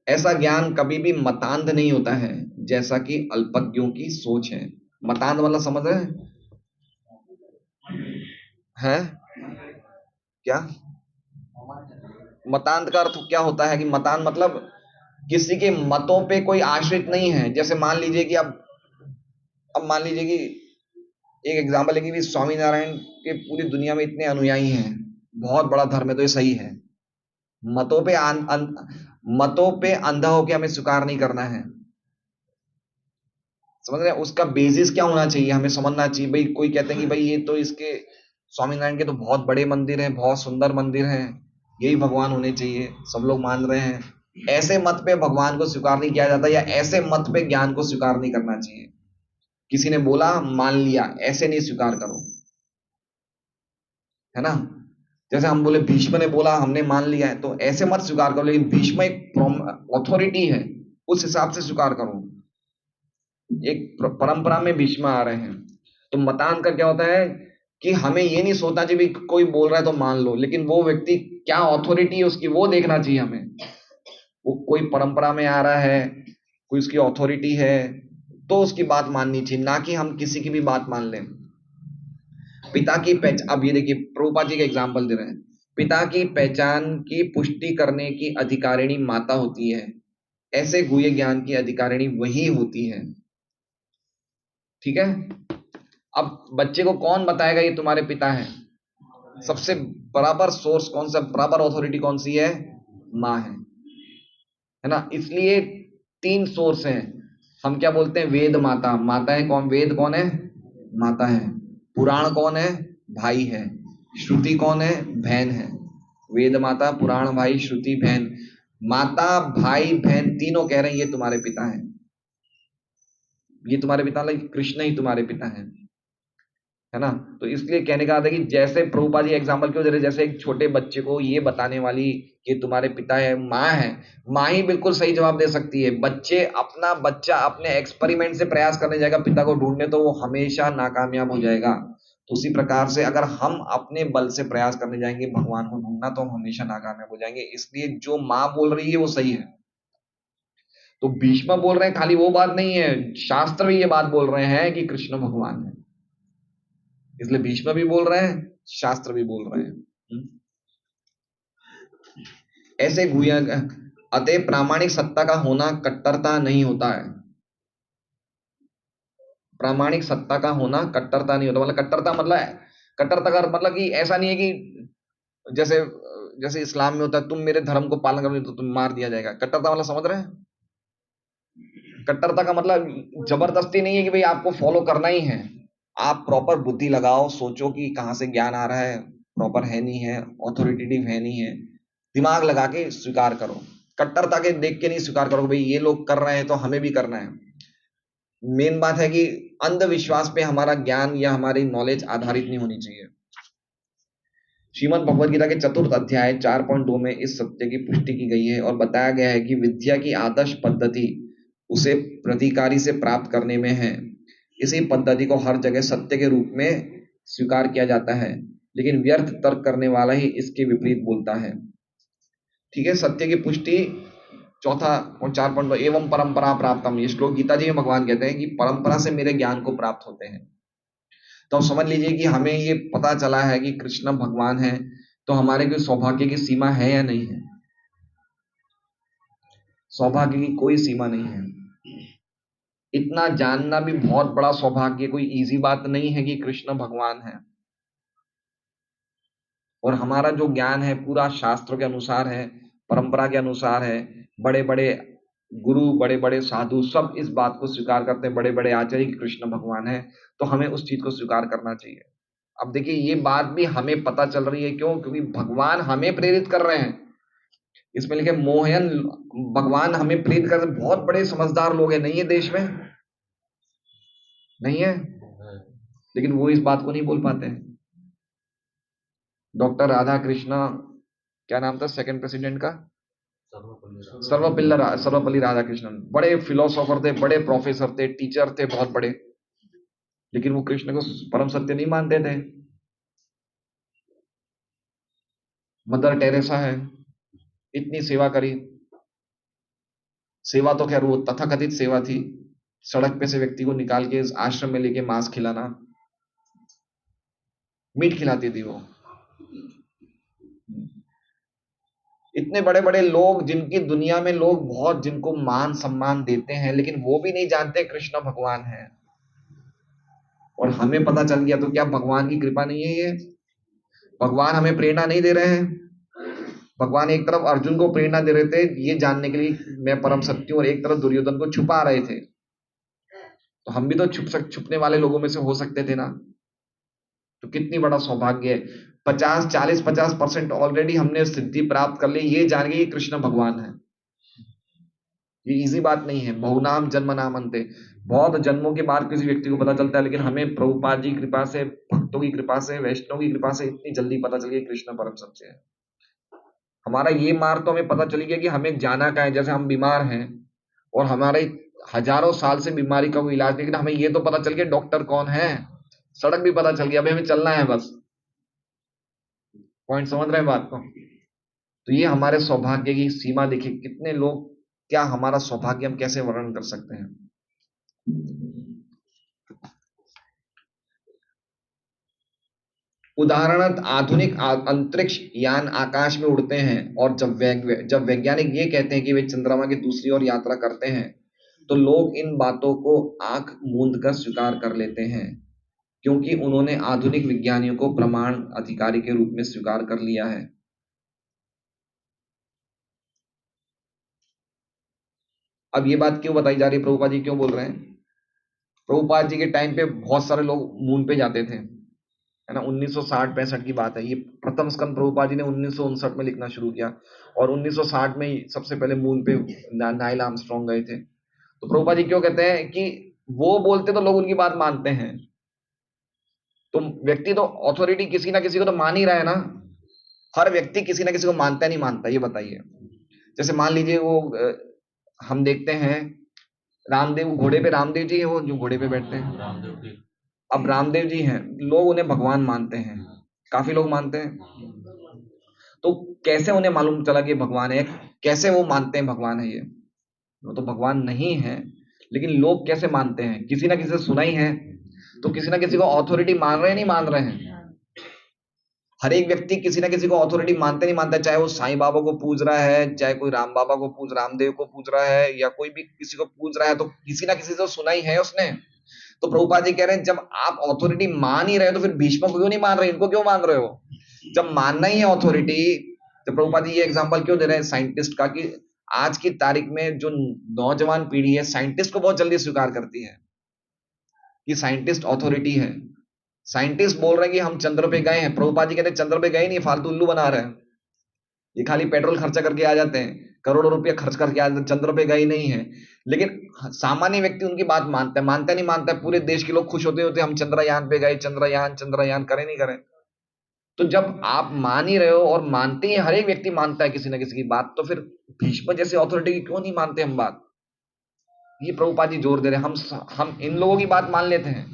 ऐसा ज्ञान कभी भी मतांध नहीं होता है, जैसा कि अल्पज्ञों की सोच है। मतांध मतलब समझ रहे हैं? क्या मतांध का अर्थ क्या होता है? कि मतांध मतलब किसी के मतों पे कोई आश्रित नहीं है। जैसे मान लीजिए कि अब मान लीजिए कि एक एग्जाम्पल है कि स्वामी नारायण के पूरी दुनिया में इतने अनुयायी हैं, बहुत बड़ा धर्म है, तो ये सही है। मतों पे मतों पे अंधा होके हमें स्वीकार नहीं करना है, समझ रहे हैं? उसका बेसिस क्या होना चाहिए हमें समझना चाहिए। भाई कोई कहते हैं कि भाई ये तो इसके स्वामीनारायण के तो बहुत बड़े मंदिर हैं, बहुत सुंदर मंदिर हैं, यही भगवान होने चाहिए, सब लोग मान रहे हैं। ऐसे मत पे भगवान को स्वीकार नहीं किया जाता, या ऐसे मत पे ज्ञान को स्वीकार नहीं करना चाहिए। किसी ने बोला मान लिया, ऐसे नहीं स्वीकार करो, है ना? जैसे हम बोले भीष्म ने बोला हमने मान लिया है, तो ऐसे मत स्वीकार करो, लेकिन भीष्म एक अथॉरिटी है, उस हिसाब से स्वीकार करो। एक परंपरा में भीष्म आ रहे हैं। तो मतांतर क्या होता है कि हमें ये नहीं सोचना चाहिए भी कोई बोल रहा है तो मान लो, लेकिन वो व्यक्ति क्या अथॉरिटी है उसकी, वो देखना चाहिए हमें। वो कोई परंपरा में आ रहा है, कोई उसकी अथॉरिटी है, तो उसकी बात माननी चाहिए, ना कि हम किसी की भी बात मान लें। पिता की पहचान, अब ये देखिए प्रभुपाद जी का एग्जाम्पल दे रहे हैं, पिता की पहचान की पुष्टि करने की अधिकारिणी माता होती है, ऐसे गुह्य ज्ञान की अधिकारिणी वही होती है। ठीक है? अब बच्चे को कौन बताएगा ये तुम्हारे पिता है? सबसे बराबर सोर्स कौन सा, बराबर अथॉरिटी कौन सी है? माँ है ना? इसलिए 3 सोर्स हैं। हम क्या बोलते हैं? वेद माता, माता है कौन? वेद कौन है? माता है। पुराण कौन है? भाई है। श्रुति कौन है? बहन है। वेद माता, पुराण भाई, श्रुति बहन। माता भाई बहन तीनों कह रहे हैं ये तुम्हारे पिता हैं, ये तुम्हारे पिता, मतलब कृष्ण ही तुम्हारे पिता हैं, है ना? तो इसलिए कहने का आता है कि जैसे प्रभुपाद जी एग्जाम्पल क्यों दे रहे, जैसे एक छोटे बच्चे को ये बताने वाली ये तुम्हारे पिता है माँ है, माँ ही बिल्कुल सही जवाब दे सकती है। बच्चा अपने एक्सपेरिमेंट से प्रयास करने जाएगा पिता को ढूंढने, तो वो हमेशा नाकामयाब हो जाएगा। तो उसी प्रकार से अगर हम अपने बल से प्रयास करने जाएंगे भगवान को ढूंढना, तो हम हमेशा नाकामयाब हो जाएंगे। इसलिए जो माँ बोल रही है वो सही है। तो भीष्म बोल रहे हैं खाली वो बात नहीं है, शास्त्र भी ये बात बोल रहे हैं कि कृष्ण भगवान है। इसलिए भीष्म भी बोल रहे हैं, शास्त्र भी बोल रहे हैं। ऐसे गुह्य अतः प्रामाणिक सत्ता का होना कट्टरता नहीं होता है। प्रामाणिक सत्ता का होना कट्टरता नहीं होता, मतलब कट्टरता का मतलब कि ऐसा नहीं है कि जैसे जैसे इस्लाम में होता है तुम मेरे धर्म को पालन करोगे तो तुम मार दिया जाएगा। कट्टरता मतलब समझ रहे हैं? कट्टरता का मतलब जबरदस्ती नहीं है कि भाई आपको फॉलो करना ही है। आप प्रॉपर बुद्धि लगाओ, सोचो कि कहाँ से ज्ञान आ रहा है, प्रॉपर है नहीं है, ऑथोरिटेटिव है नहीं है, दिमाग लगा के स्वीकार करो। कट्टरता के देख के नहीं स्वीकार करो भाई ये लोग कर रहे हैं तो हमें भी करना है। मेन बात है कि अंधविश्वास पे हमारा ज्ञान या हमारी नॉलेज आधारित नहीं होनी चाहिए। श्रीमद् भगवद गीता के चतुर्थ अध्याय 4.2 में इस सत्य की पुष्टि की गई है और बताया गया है कि विद्या की आदर्श पद्धति उसे प्रतिकारी से प्राप्त करने में है। इसी पद्धति को हर जगह सत्य के रूप में स्वीकार किया जाता है, लेकिन व्यर्थ तर्क करने वाला ही इसके विपरीत बोलता है। ठीक है? सत्य की पुष्टि चौथा और 4.2 एवं परंपरा प्राप्तम, ये श्लोक गीता जी में भगवान कहते हैं कि परंपरा से मेरे ज्ञान को प्राप्त होते हैं। तो समझ लीजिए कि हमें ये पता चला है कि कृष्ण भगवान है, तो हमारे कोई सौभाग्य की सीमा है या नहीं है? सौभाग्य की कोई सीमा नहीं है। इतना जानना भी बहुत बड़ा सौभाग्य, कोई इजी बात नहीं है कि कृष्ण भगवान है। और हमारा जो ज्ञान है पूरा शास्त्र के अनुसार है, परंपरा के अनुसार है। बड़े बड़े गुरु, बड़े बड़े साधु सब इस बात को स्वीकार करते हैं, बड़े बड़े आचार्य कि कृष्ण भगवान है, तो हमें उस चीज को स्वीकार करना चाहिए। अब देखिए ये बात भी हमें पता चल रही है, क्यों? क्योंकि भगवान हमें प्रेरित कर रहे हैं। इसमें लिखे मोहन, भगवान हमें प्रेरित कर रहे हैं। बहुत बड़े समझदार लोग हैं, नहीं है देश में? नहीं है? लेकिन वो इस बात को नहीं बोल पाते हैं। डॉक्टर राधा कृष्णा, क्या नाम था सेकंड प्रेसिडेंट का? सर्वपल्ली राधाकृष्णन। बड़े फिलोसोफर थे, बड़े प्रोफेसर थे, टीचर थे बहुत बड़े, लेकिन वो कृष्ण को परम सत्य नहीं मानते थे। मदर टेरेसा है, इतनी सेवा करी। सेवा तो खैर वो तथाकथित सेवा थी, सड़क पे से व्यक्ति को निकाल के आश्रम में लेके मांस खिलाना, मीट खिलाती थी वो। इतने बड़े बड़े लोग जिनकी दुनिया में लोग बहुत जिनको मान सम्मान देते हैं, लेकिन वो भी नहीं जानते कृष्ण भगवान है, और हमें पता चल गया, तो क्या भगवान की कृपा नहीं है ये? भगवान हमें प्रेरणा नहीं दे रहे हैं? भगवान एक तरफ अर्जुन को प्रेरणा दे रहे थे ये जानने के लिए मैं परम सत्य हूं, और एक तरफ दुर्योधन को छुपा रहे थे। तो हम भी तो छुपने वाले लोगों में से हो सकते थे ना। तो कितनी बड़ा सौभाग्य है, 50 40 50% ऑलरेडी हमने सिद्धि प्राप्त कर ली, ये जान गए कृष्ण भगवान है। ये इजी बात नहीं है। बहुनाम जन्म नाम अंते, बहुत जन्मों के बाद किसी व्यक्ति को पता चलता है, लेकिन हमें प्रभुपाद जी की कृपा से, भक्तों की कृपा से, वैष्णव की कृपा से इतनी जल्दी पता चल गया कृष्ण परम सत्य है। हमारा ये मार्ग तो हमें पता चल गया कि हमें जाना कहाँ है। जैसे हम बीमार हैं और हमारे हजारों साल से बीमारी का कोई इलाज नहीं, लेकिन हमें ये तो पता चल गया डॉक्टर कौन है, सड़क भी पता चल गया, अभी हमें चलना है बस। पॉइंट समझ रहे हैं बात को? तो ये हमारे सौभाग्य की सीमा देखिए, कितने लोग, क्या हमारा सौभाग्य हम कैसे वर्णन कर सकते हैं। उदाहरणत आधुनिक अंतरिक्ष यान आकाश में उड़ते हैं, और जब वैज्ञानिक ये कहते हैं कि वे चंद्रमा की दूसरी ओर यात्रा करते हैं, तो लोग इन बातों को आंख मूंद कर स्वीकार कर लेते हैं, क्योंकि उन्होंने आधुनिक विज्ञानियों को प्रमाण अधिकारी के रूप में स्वीकार कर लिया है। अब ये बात क्यों बताई जा रही है, प्रभुपाद जी क्यों बोल रहे हैं? प्रभुपाद जी के टाइम पे बहुत सारे लोग मून पे जाते थे, है ना। 1960-65 की बात है, ये प्रथम स्कंद प्रभुपाद जी ने 1959 में लिखना शुरू किया, और 1960 में ही सबसे पहले मून पे नाइल आर्मस्ट्रांग गए थे। तो प्रभुपाद जी क्यों कहते हैं कि वो बोलते तो लोग उनकी बात मानते हैं, तो व्यक्ति तो अथॉरिटी किसी ना किसी को तो मान ही रहा है ना। हर व्यक्ति किसी ना किसी को मानता है, नहीं मानता, ये बताइए। जैसे मान लीजिए वो हम देखते हैं रामदेव, घोड़े पे रामदेव जी है, वो जो घोड़े पे बैठते हैं, अब रामदेव जी हैं, लोग उन्हें भगवान मानते हैं, काफी लोग मानते हैं। तो कैसे उन्हें मालूम चला कि भगवान है? कैसे वो मानते हैं भगवान है? ये वो तो भगवान नहीं है, लेकिन लोग कैसे मानते हैं? किसी ना किसी से सुना ही है, तो किसी ना किसी को अथॉरिटी मान रहे हैं, नहीं मान रहे हैं? हर एक व्यक्ति किसी ना किसी को अथॉरिटी मानते नहीं मानता, चाहे वो साईं बाबा को पूज रहा है, चाहे कोई राम बाबा को रामदेव को पूज रहा है, या कोई भी किसी को पूज रहा है, तो किसी ना किसी से सुना ही है उसने। तो प्रभुपाद जी कह रहे हैं जब आप अथॉरिटी मान ही रहे हो, तो फिर भीष्म को क्यों नहीं मान रहे, इनको क्यों मान रहे हो? जब मानना ही है अथॉरिटी, तो प्रभुपाद जी ये एग्जांपल क्यों दे रहे हैं साइंटिस्ट का, कि आज की तारीख में जो नौजवान पीढ़ी है साइंटिस्ट को बहुत जल्दी स्वीकार करती है कि साइंटिस्ट अथॉरिटी है। साइंटिस्ट बोल रहे हैं कि हम चंद्र पे गए हैं, प्रभुपाद जी कहते हैं चंद्र पे गए नहीं, फालतू उल्लू बना रहे हैं, ये खाली पेट्रोल खर्चा करके आ जाते हैं, करोड़ों रुपया खर्च करके आ जाते हैं, चंद्र पे गए नहीं है। लेकिन सामान्य व्यक्ति उनकी बात मानता है, मानता नहीं मानता है? पूरे देश के लोग खुश होते होते हम चंद्रयान पे गए, चंद्रयान चंद्रयान, करें नहीं करें? तो जब आप मान ही रहे हो और मानते ही, हर एक व्यक्ति मानता है किसी ना किसी की बात, तो फिर भीष्म जैसे अथॉरिटी की क्यों नहीं मानते हम बात? ये प्रभुपाद जी जोर दे रहे हैं, हम इन लोगों की बात मान लेते हैं।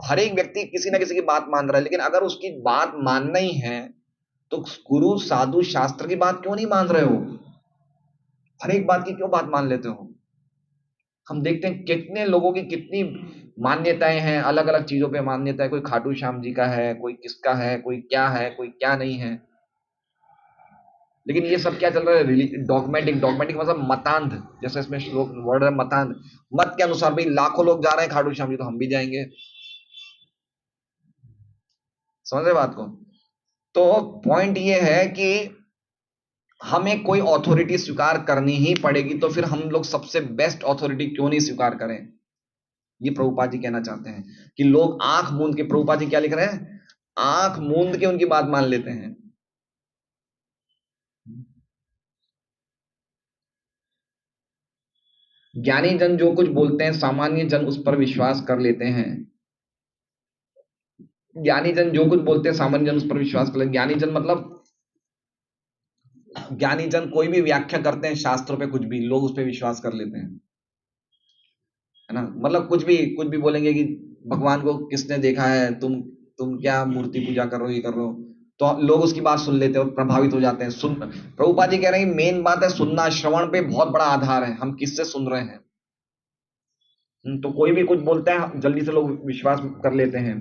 हर एक व्यक्ति किसी ना किसी की बात मान रहा है, लेकिन अगर उसकी बात मानना ही है, तो गुरु साधु शास्त्र की बात क्यों नहीं मान रहे हो? हर एक बात की क्यों बात मान लेते हो? हम देखते हैं कितने लोगों की कितनी मान्यताएं हैं, अलग अलग चीजों पे मान्यता है, कोई खाटू श्याम जी का है, कोई किसका है, कोई क्या नहीं है। लेकिन ये सब क्या चल रहा है? डॉगमेटिक, डॉगमेटिक मतलब मतांध, जैसे इसमें श्लोक वर्ड है मतांध, मत के अनुसार भाई लाखों लोग जा रहे हैं खाटू श्याम जी, तो हम भी जाएंगे। समझ रहे बात को? तो पॉइंट ये है कि हमें कोई अथॉरिटी स्वीकार करनी ही पड़ेगी, तो फिर हम लोग सबसे बेस्ट अथॉरिटी क्यों नहीं स्वीकार करें? ये प्रभुपाद जी कहना चाहते हैं कि लोग आंख मूंद के, प्रभुपाद जी क्या लिख रहे हैं, आंख मूंद के उनकी बात मान लेते हैं। ज्ञानी जन जो कुछ बोलते हैं सामान्य जन उस पर विश्वास कर लेते हैं। ज्ञानी जन जो कुछ बोलते हैं सामान्य जन उस पर विश्वास कर लेते हैं। ज्ञानी जन मतलब, ज्ञानी जन कोई भी व्याख्या करते हैं शास्त्रों पे, कुछ भी लोग उस पर विश्वास कर लेते हैं, है ना। मतलब कुछ भी बोलेंगे कि भगवान को किसने देखा है, तुम क्या मूर्ति पूजा कर रहे हो, ये कर रहे हो, तो लोग उसकी बात सुन लेते हैं और प्रभावित हो जाते हैं। सुन, प्रभुपाद जी कह रहे हैं मेन बात है सुनना, श्रवण पे बहुत बड़ा आधार है, हम किससे सुन रहे हैं। तो कोई भी कुछ बोलता है जल्दी से लोग विश्वास कर लेते हैं।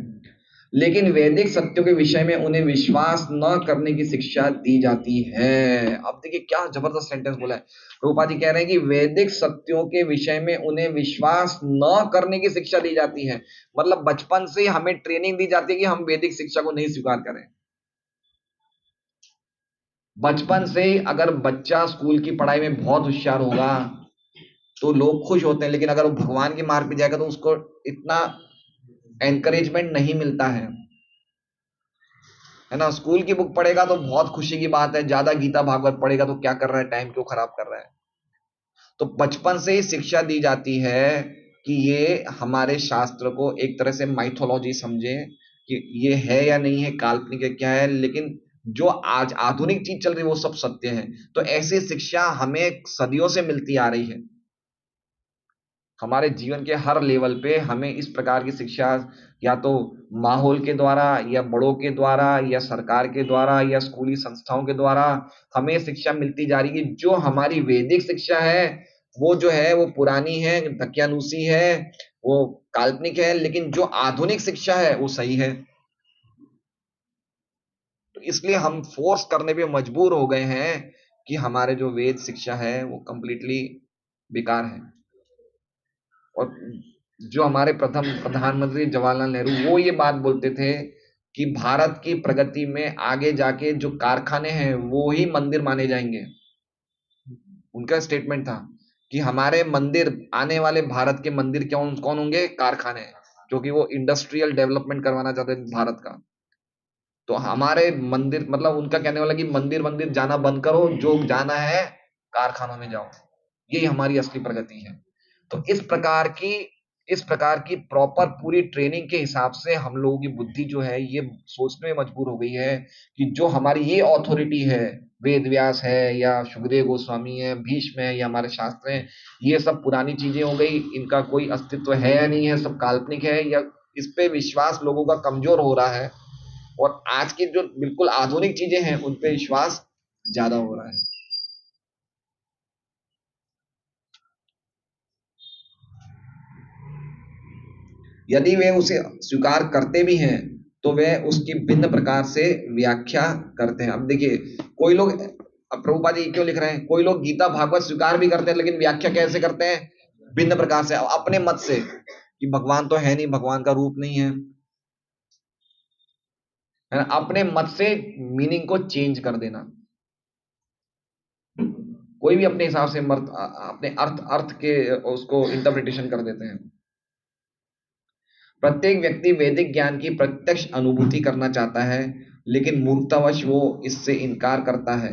लेकिन वैदिक सत्यों के विषय में उन्हें विश्वास न करने की शिक्षा दी जाती है। अब देखिए क्या जबरदस्त सेंटेंस बोला है। प्रभुपाद जी कह रहे हैं कि वैदिक सत्यों के विषय में उन्हें विश्वास न करने की शिक्षा दी जाती है। मतलब बचपन से ही हमें ट्रेनिंग दी जाती है कि हम वैदिक शिक्षा को नहीं स्वीकार करें। बचपन से ही अगर बच्चा स्कूल की पढ़ाई में बहुत होशियार होगा तो लोग खुश होते हैं, लेकिन अगर वो भगवान की मार्ग पे जाएगा तो उसको इतना एनकरेजमेंट नहीं मिलता है ना। स्कूल की बुक पढ़ेगा तो बहुत खुशी की बात है, ज्यादा गीता भागवत पढ़ेगा तो क्या कर रहा है, टाइम क्यों खराब कर रहा है। तो बचपन से ही शिक्षा दी जाती है कि ये हमारे शास्त्र को एक तरह से माइथोलॉजी समझे कि ये है या नहीं है, काल्पनिक है क्या है, लेकिन जो आज आधुनिक चीज चल रही है वो सब सत्य है। तो ऐसी शिक्षा हमें सदियों से मिलती आ रही है। हमारे जीवन के हर लेवल पे हमें इस प्रकार की शिक्षा या तो माहौल के द्वारा या बड़ों के द्वारा या सरकार के द्वारा या स्कूली संस्थाओं के द्वारा हमें शिक्षा मिलती जा रही है। जो हमारी वैदिक शिक्षा है वो जो है वो पुरानी है, दकियानूसी है, वो काल्पनिक है, लेकिन जो आधुनिक शिक्षा है वो सही है। तो इसलिए हम फोर्स करने पे मजबूर हो गए हैं कि हमारे जो वेद शिक्षा है वो कंप्लीटली बेकार है। और जो हमारे प्रथम प्रधानमंत्री जवाहरलाल नेहरू वो ये बात बोलते थे कि भारत की प्रगति में आगे जाके जो कारखाने हैं वो ही मंदिर माने जाएंगे। उनका स्टेटमेंट था कि हमारे मंदिर, आने वाले भारत के मंदिर कौन कौन होंगे, कारखाने, क्योंकि वो इंडस्ट्रियल डेवलपमेंट करवाना चाहते थे भारत का। तो हमारे मंदिर, मतलब उनका कहने वाला कि मंदिर मंदिर जाना बंद करो, जो जाना है कारखानों में जाओ, यही हमारी असली प्रगति है। तो इस प्रकार की प्रॉपर पूरी ट्रेनिंग के हिसाब से हम लोगों की बुद्धि जो है ये सोचने में मजबूर हो गई है कि जो हमारी ये अथॉरिटी है, वेद व्यास है या सुखदेव गोस्वामी है, भीष्म है या हमारे शास्त्र हैं, ये सब पुरानी चीजें हो गई, इनका कोई अस्तित्व है या नहीं है, सब काल्पनिक है, या इस पे विश्वास लोगों का कमजोर हो रहा है। और आज की जो बिल्कुल आधुनिक चीजें हैं उन पे विश्वास ज्यादा हो रहा है। यदि वे उसे स्वीकार करते भी हैं तो वे उसकी भिन्न प्रकार से व्याख्या करते हैं। अब देखिए कोई लोग, अब प्रभुपाद जी क्यों लिख रहे हैं, कोई लोग गीता भागवत स्वीकार भी करते हैं लेकिन व्याख्या कैसे करते हैं, भिन्न प्रकार से, अपने मत से, कि भगवान तो है नहीं, भगवान का रूप नहीं है है ना, अपने मत से मीनिंग को चेंज कर देना। कोई भी अपने हिसाब से अपने अर्थ अर्थ के उसको इंटरप्रिटेशन कर देते हैं। प्रत्येक व्यक्ति वैदिक ज्ञान की प्रत्यक्ष अनुभूति करना चाहता है लेकिन मूर्खतावश वो इससे इनकार करता है।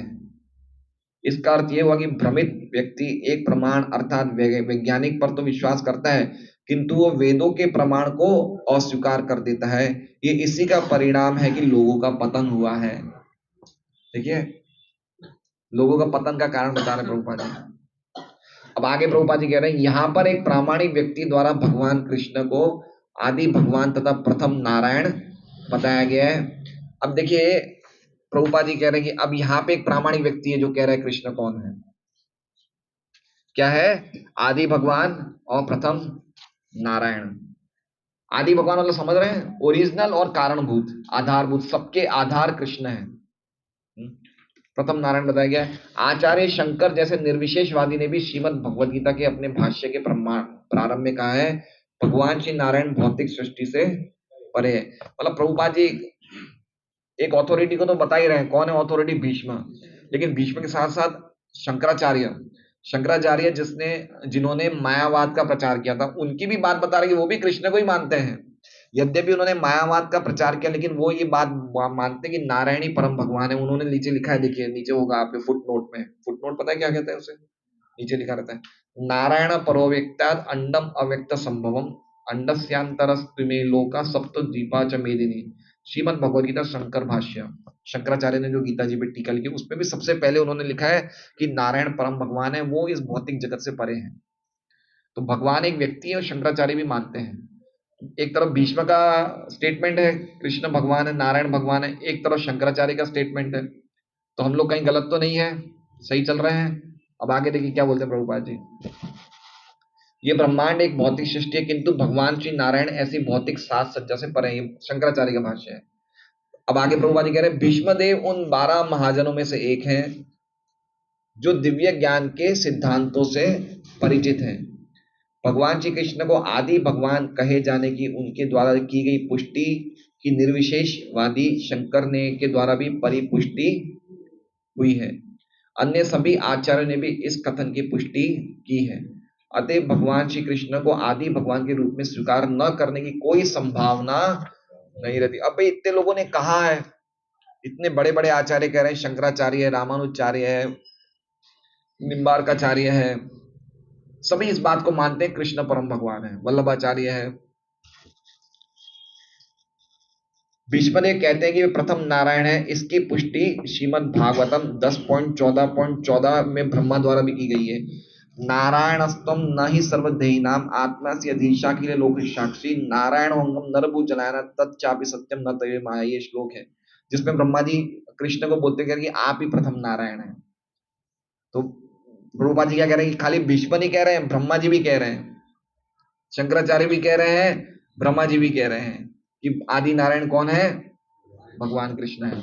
इसका अर्थ यह हुआ कि भ्रमित व्यक्ति एक प्रमाण अर्थात वैज्ञानिक पर तो विश्वास करता है किंतु वो वेदों के प्रमाण को अस्वीकार कर देता है। ये इसी का परिणाम है कि लोगों का पतन हुआ है। देखिए लोगों का पतन का कारण बता रहे प्रभुपाद जी। अब आगे प्रभुपाद जी कह रहे हैं यहाँ पर एक प्रामाणिक व्यक्ति द्वारा भगवान कृष्ण को आदि भगवान तथा प्रथम नारायण बताया गया है। अब देखिए प्रभुपाद जी कह रहे हैं कि अब यहाँ पे एक प्रामाणिक व्यक्ति है जो कह रहा है कृष्ण कौन है, क्या है, आदि भगवान और प्रथम नारायण। आदि भगवान मतलब समझ रहे हैं, ओरिजिनल और कारणभूत, आधारभूत, सबके आधार कृष्ण है। प्रथम नारायण बताया गया है। आचार्य शंकर जैसे निर्विशेषवादी ने भी श्रीमद् भगवद गीता के अपने भाष्य के प्रारंभ में कहा है भगवान श्री नारायण भौतिक सृष्टि से परे है। मतलब प्रभुपाद जी एक अथॉरिटी को तो बता ही रहे हैं, कौन है अथॉरिटी, भीष्म, लेकिन भीष्म के साथ साथ शंकराचार्य जिन्होंने मायावाद का प्रचार किया था, उनकी भी बात बता रहे कि वो भी कृष्ण को ही मानते हैं। यद्यपि उन्होंने मायावाद का प्रचार किया लेकिन वो ये बात मानते कि नारायण ही परम भगवान है। उन्होंने नीचे लिखा है, देखिए नीचे होगा आपके फुट नोट में, फुट नोट पता है क्या कहते हैं उसे, नीचे लिखा रहता है नारायण परोव्यक्तात् अंडम अव्यक्त संभवम अंडस्यांतरस्त्विमे लोका सप्त द्वीपा च मेदिनी। श्रीमद् भगवद गीता शंकर भाष्य, शंकराचार्य ने जो गीता जी पे टीका लिखी उसमें भी सबसे पहले उन्होंने लिखा है कि नारायण परम भगवान है, वो इस भौतिक जगत से परे हैं। तो भगवान एक व्यक्ति है और शंकराचार्य भी मानते हैं। एक तरफ भीष्म का स्टेटमेंट है कृष्ण भगवान है, नारायण भगवान है, एक तरफ शंकराचार्य का स्टेटमेंट है। तो हम लोग कहीं गलत तो नहीं है, सही चल रहे हैं। अब आगे देखिए क्या बोलते हैं प्रभुपाद जी। ये ब्रह्मांड एक भौतिक सृष्टि है, किंतु भगवान श्री नारायण ऐसी भौतिक साज सज्जा से परे हैं। ये शंकराचार्य का भाष्य है। अब आगे प्रभुपाद जी कह रहे हैं, भीष्मदेव उन 12 महाजनों में से एक हैं जो दिव्य ज्ञान के सिद्धांतों से परिचित हैं। भगवान श्री कृष्ण को आदि भगवान कहे जाने की उनके द्वारा की गई पुष्टि की निर्विशेषवादी शंकर ने के द्वारा भी परिपुष्टि हुई है। अन्य सभी आचार्यों ने भी इस कथन की पुष्टि की है। अतः भगवान श्री कृष्ण को आदि भगवान के रूप में स्वीकार न करने की कोई संभावना नहीं रहती। अब भाई इतने लोगों ने कहा है, इतने बड़े बड़े आचार्य कह रहे हैं, शंकराचार्य है, रामानुजाचार्य है, निम्बार्काचार्य है, सभी इस बात को मानते हैं कृष्ण परम भगवान है। वल्लभाचार्य है। भीष्मदेव कहते हैं कि वे प्रथम नारायण है। इसकी पुष्टि श्रीमद् भागवतम 10.14.14 में ब्रह्मा द्वारा भी की गई है। नारायणस्तम न ही सर्वदेही नाम आत्मा से अधीशा के लिए लोक साक्षी नारायण होंगम नरभु जलायना तत्चापि सत्यम न तवे माया। ये श्लोक है जिसमें ब्रह्मा जी कृष्ण को बोलते हैं कि आप ही प्रथम नारायण हैं। तो प्रभुपाद जी क्या कह रहे हैं कि खाली भीष्म नहीं कह रहे हैं, ब्रह्मा जी भी कह रहे हैं, शंकराचार्य भी कह रहे हैं, ब्रह्मा जी भी कह रहे हैं कि आदि नारायण कौन है? भगवान कृष्ण है।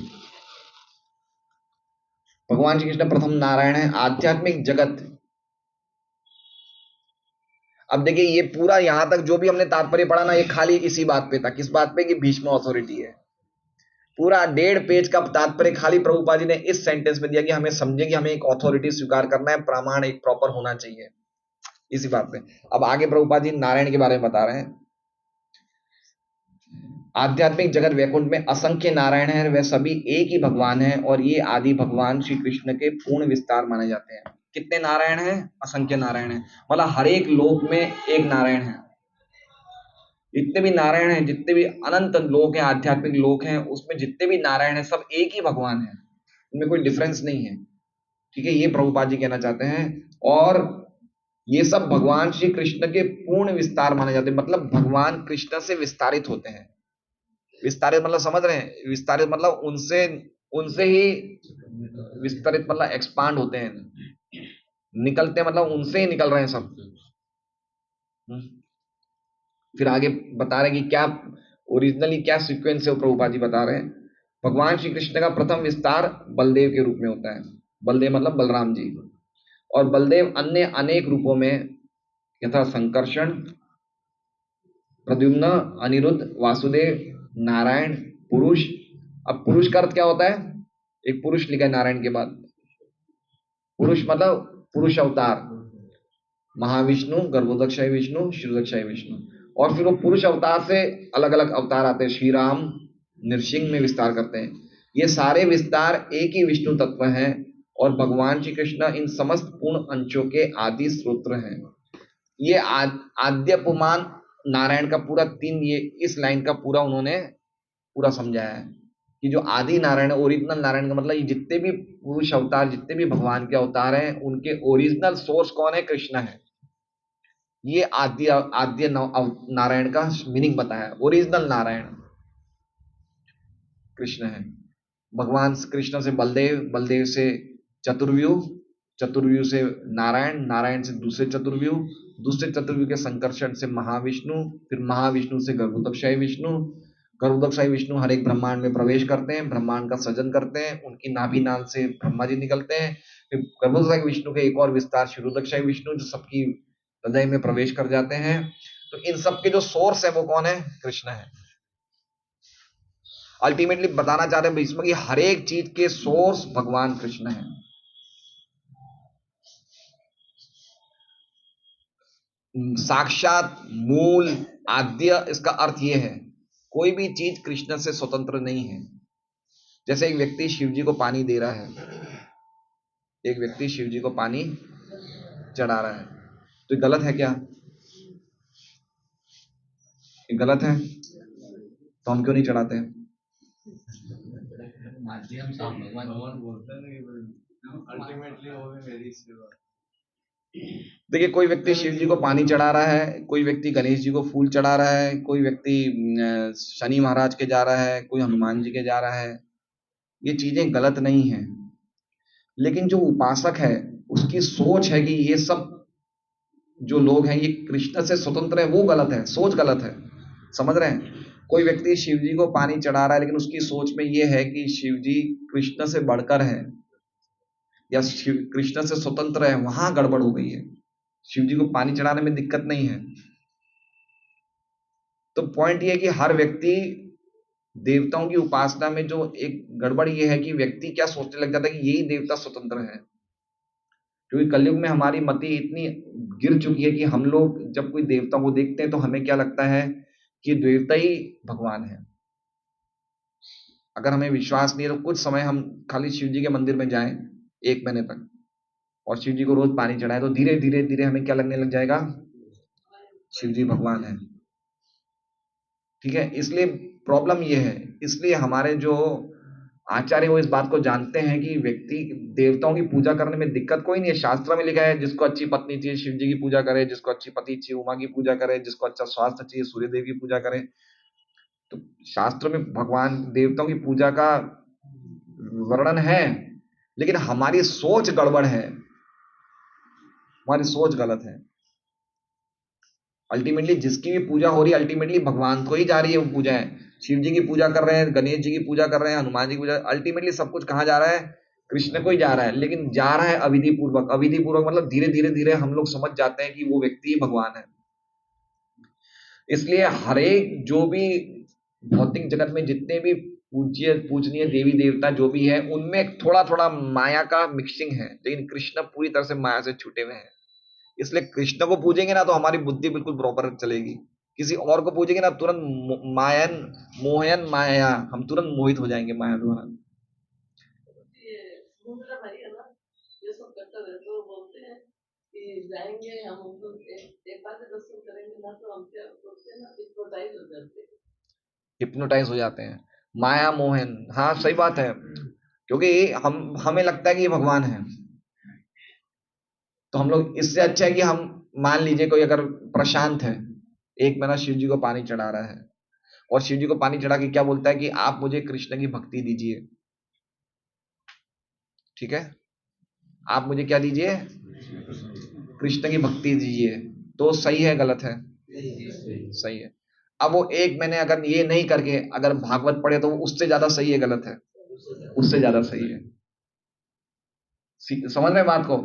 भगवान श्री कृष्ण प्रथम नारायण है। आध्यात्मिक जगत, अब देखिए ये पूरा यहां तक जो भी हमने तात्पर्य पढ़ा ना, ये खाली इसी बात पे था। किस बात पे? कि भीष्म अथॉरिटी है। पूरा 1.5 पेज का तात्पर्य खाली प्रभुपाद जी ने इस सेंटेंस में दिया कि हमें समझे कि हमें एक अथॉरिटी स्वीकार करना है, प्रमाण एक प्रॉपर होना चाहिए, इसी बात पे। अब आगे प्रभुपाद जी नारायण के बारे में बता रहे हैं। आध्यात्मिक जगत वैकुंठ में असंख्य नारायण हैं, वह सभी एक ही भगवान हैं और ये आदि भगवान श्री कृष्ण के पूर्ण विस्तार माने जाते हैं। कितने नारायण हैं? असंख्य नारायण हैं। मतलब हर एक लोक में एक नारायण है। जितने भी नारायण हैं, जितने भी अनंत लोक हैं, आध्यात्मिक लोक हैं, उसमें जितने भी नारायण हैं सब एक ही भगवान है, उनमें कोई डिफरेंस नहीं है। ठीक है, ये प्रभुपाद जी कहना चाहते हैं। और ये सब भगवान श्री कृष्ण के पूर्ण विस्तार माने जाते हैं। मतलब भगवान कृष्ण से विस्तारित होते हैं। विस्तारित मतलब समझ रहे हैं? विस्तारित मतलब उनसे उनसे ही विस्तारित मतलब एक्सपांड होते हैं, निकलते हैं, मतलब उनसे ही निकल रहे हैं सब। फिर आगे बता रहे हैं कि क्या ओरिजिनली क्या सीक्वेंस है, वो प्रभुपाद जी बता रहे हैं। भगवान श्री कृष्ण का प्रथम विस्तार बलदेव के रूप में होता है। बलदेव मतलब बलराम जी। और बलदेव अन्य अनेक रूपों में यथा संकर्षण, प्रद्युम्न, अनिरुद्ध, वासुदेव, नारायण, पुरुष। अब पुरुष का अर्थ क्या होता है? एक पुरुष लिखा है नारायण के बाद। पुरुष मतलब पुरुष अवतार, महाविष्णु, गर्भोदक्षाय विष्णु, क्षीरोदक्षाय विष्णु। और फिर वो पुरुष अवतार से अलग अलग अवतार आते हैं। श्री राम नृसिंह में विस्तार करते हैं। ये सारे विस्तार एक ही विष्णु तत्व हैं और भगवान श्री कृष्ण इन समस्त पूर्ण अंशों के आदि स्रोत हैं। ये आद्यपुमान नारायण का पूरा 3, ये इस लाइन का पूरा उन्होंने पूरा समझाया है कि जो आदि नारायण, ओरिजिनल नारायण का मतलब ये जितने भी पुरुष अवतार, जितने भी भगवान के अवतार हैं, उनके ओरिजिनल सोर्स कौन है? कृष्ण है। ये आद्य नारायण का मीनिंग बताया। ओरिजिनल नारायण कृष्ण है। भगवान कृष्ण से बलदेव, बलदेव से चतुर्व्यूह, चतुर्व्यूह से नारायण, नारायण से दूसरे चतुर्व्यूह, दूसरे चतुर्व्यूह के संकर्षण से महाविष्णु, फिर महाविष्णु से गर्भोदक्षाय विष्णु, गर्भोदक्षाय विष्णु हर एक ब्रह्मांड में प्रवेश करते हैं, ब्रह्मांड का सृजन करते हैं। उनकी नाभि नाल से ब्रह्मा जी निकलते हैं। फिर गर्भोदक्षाय विष्णु के एक और विस्तार क्षीरोदक्षाय विष्णु, जो सबकी हृदय में प्रवेश कर जाते हैं। तो इन सब के जो सोर्स है वो कौन है? कृष्ण है। अल्टीमेटली बताना चाहते हैं भीष्म की हर एक चीज के सोर्स भगवान कृष्ण है। साक्षात मूल आद्य, इसका अर्थ यह है कोई भी चीज कृष्ण से स्वतंत्र नहीं है। जैसे एक व्यक्ति शिव जी को पानी दे रहा है, एक व्यक्ति शिव जी को पानी चढ़ा रहा है, तो ये गलत है क्या? ये गलत है, तो हम क्यों नहीं चढ़ाते हैं? माध्यम से भगवान बोलते हैं अल्टीमेटली वो भी मेरी सेवा। देखिए, कोई व्यक्ति शिव जी को पानी चढ़ा रहा है, कोई व्यक्ति गणेश जी को फूल चढ़ा रहा है, कोई व्यक्ति शनि महाराज के जा रहा है, कोई हनुमान जी के जा रहा है। ये चीजें गलत नहीं है, लेकिन जो उपासक है उसकी सोच है कि ये सब जो लोग हैं ये कृष्ण से स्वतंत्र है, वो गलत है, सोच गलत है। समझ रहे हैं? कोई व्यक्ति शिव जी को पानी चढ़ा रहा है लेकिन उसकी सोच में ये है कि शिव जी कृष्ण से बढ़कर है या शिव कृष्ण से स्वतंत्र है, वहां गड़बड़ हो गई है। शिव जी को पानी चढ़ाने में दिक्कत नहीं है। तो पॉइंट ये है कि हर व्यक्ति देवताओं की उपासना में जो एक गड़बड़ ये है कि व्यक्ति क्या सोचने लग जाता है कि यही देवता स्वतंत्र है। क्योंकि कलयुग में हमारी मति इतनी गिर चुकी है कि हम लोग जब कोई देवता को देखते हैं तो हमें क्या लगता है कि देवता ही भगवान है। अगर हमें विश्वास नहीं है तो कुछ समय हम खाली शिव जी के मंदिर में जाएं 1 महीने तक और शिव जी को रोज पानी चढ़ाएं, तो धीरे धीरे धीरे हमें क्या लगने लग जाएगा, शिव जी भगवान है। ठीक है, इसलिए प्रॉब्लम ये है। इसलिए हमारे जो आचार्य वो इस बात को जानते हैं कि व्यक्ति देवताओं की पूजा करने में दिक्कत कोई नहीं है। शास्त्र में लिखा है जिसको अच्छी पत्नी चाहिए शिव जी की पूजा करे, जिसको अच्छी पति चाहिए उमा की पूजा करे, जिसको अच्छा स्वास्थ्य चाहिए सूर्य देव की पूजा करे। तो शास्त्र में भगवान देवताओं की पूजा का वर्णन है, लेकिन हमारी सोच गड़बड़ है, हमारी सोच गलत है। अल्टीमेटली जिसकी भी पूजा हो रही है अल्टीमेटली भगवान को ही जा रही है वो पूजा है। शिव जी की पूजा कर रहे हैं, गणेश जी की पूजा कर रहे हैं, हनुमान जी की पूजा, अल्टीमेटली सब कुछ कहाँ जा रहा है, कृष्ण को ही जा रहा है। लेकिन जा रहा है अविधि पूर्वक। अविधि पूर्वक मतलब धीरे धीरे धीरे हम लोग समझ जाते हैं कि वो व्यक्ति ही भगवान है। इसलिए हरेक जो भी भौतिक जगत में जितने भी पूजनीय देवी देवता जो भी है उनमें थोड़ा थोड़ा माया का मिक्सिंग है, लेकिन कृष्ण पूरी तरह से माया से छूटे हुए हैं। इसलिए कृष्ण को पूजेंगे ना तो हमारी बुद्धि बिल्कुल प्रॉपर चलेगी। किसी और को पूजेंगे ना तुरंत मायन मोहन माया, हम तुरंत मोहित हो जाएंगे माया द्वारा। ये सब करते रहते हो, बोलते हैं कि जाएंगे हम उनको एक बार दर्शन करेंगे ना तो हम क्या बोलते हैं ना हिप्नोटाइज हो जाते हैं माया मोहन। हाँ सही बात है, क्योंकि हमें लगता है कि ये भगवान है। तो हम लोग, इससे अच्छा है कि हम मान लीजिए कोई अगर प्रशांत है 1 महीना शिव जी को पानी चढ़ा रहा है और शिव जी को पानी चढ़ा के क्या बोलता है कि आप मुझे कृष्ण की भक्ति दीजिए। ठीक है, आप मुझे क्या दीजिए, कृष्ण की भक्ति दीजिए। तो सही है गलत है, सही है। अब वो 1 महीने अगर ये नहीं करके अगर भागवत पढ़े तो उससे ज्यादा सही है गलत है, उससे ज्यादा सही है। समझ रहे बात को?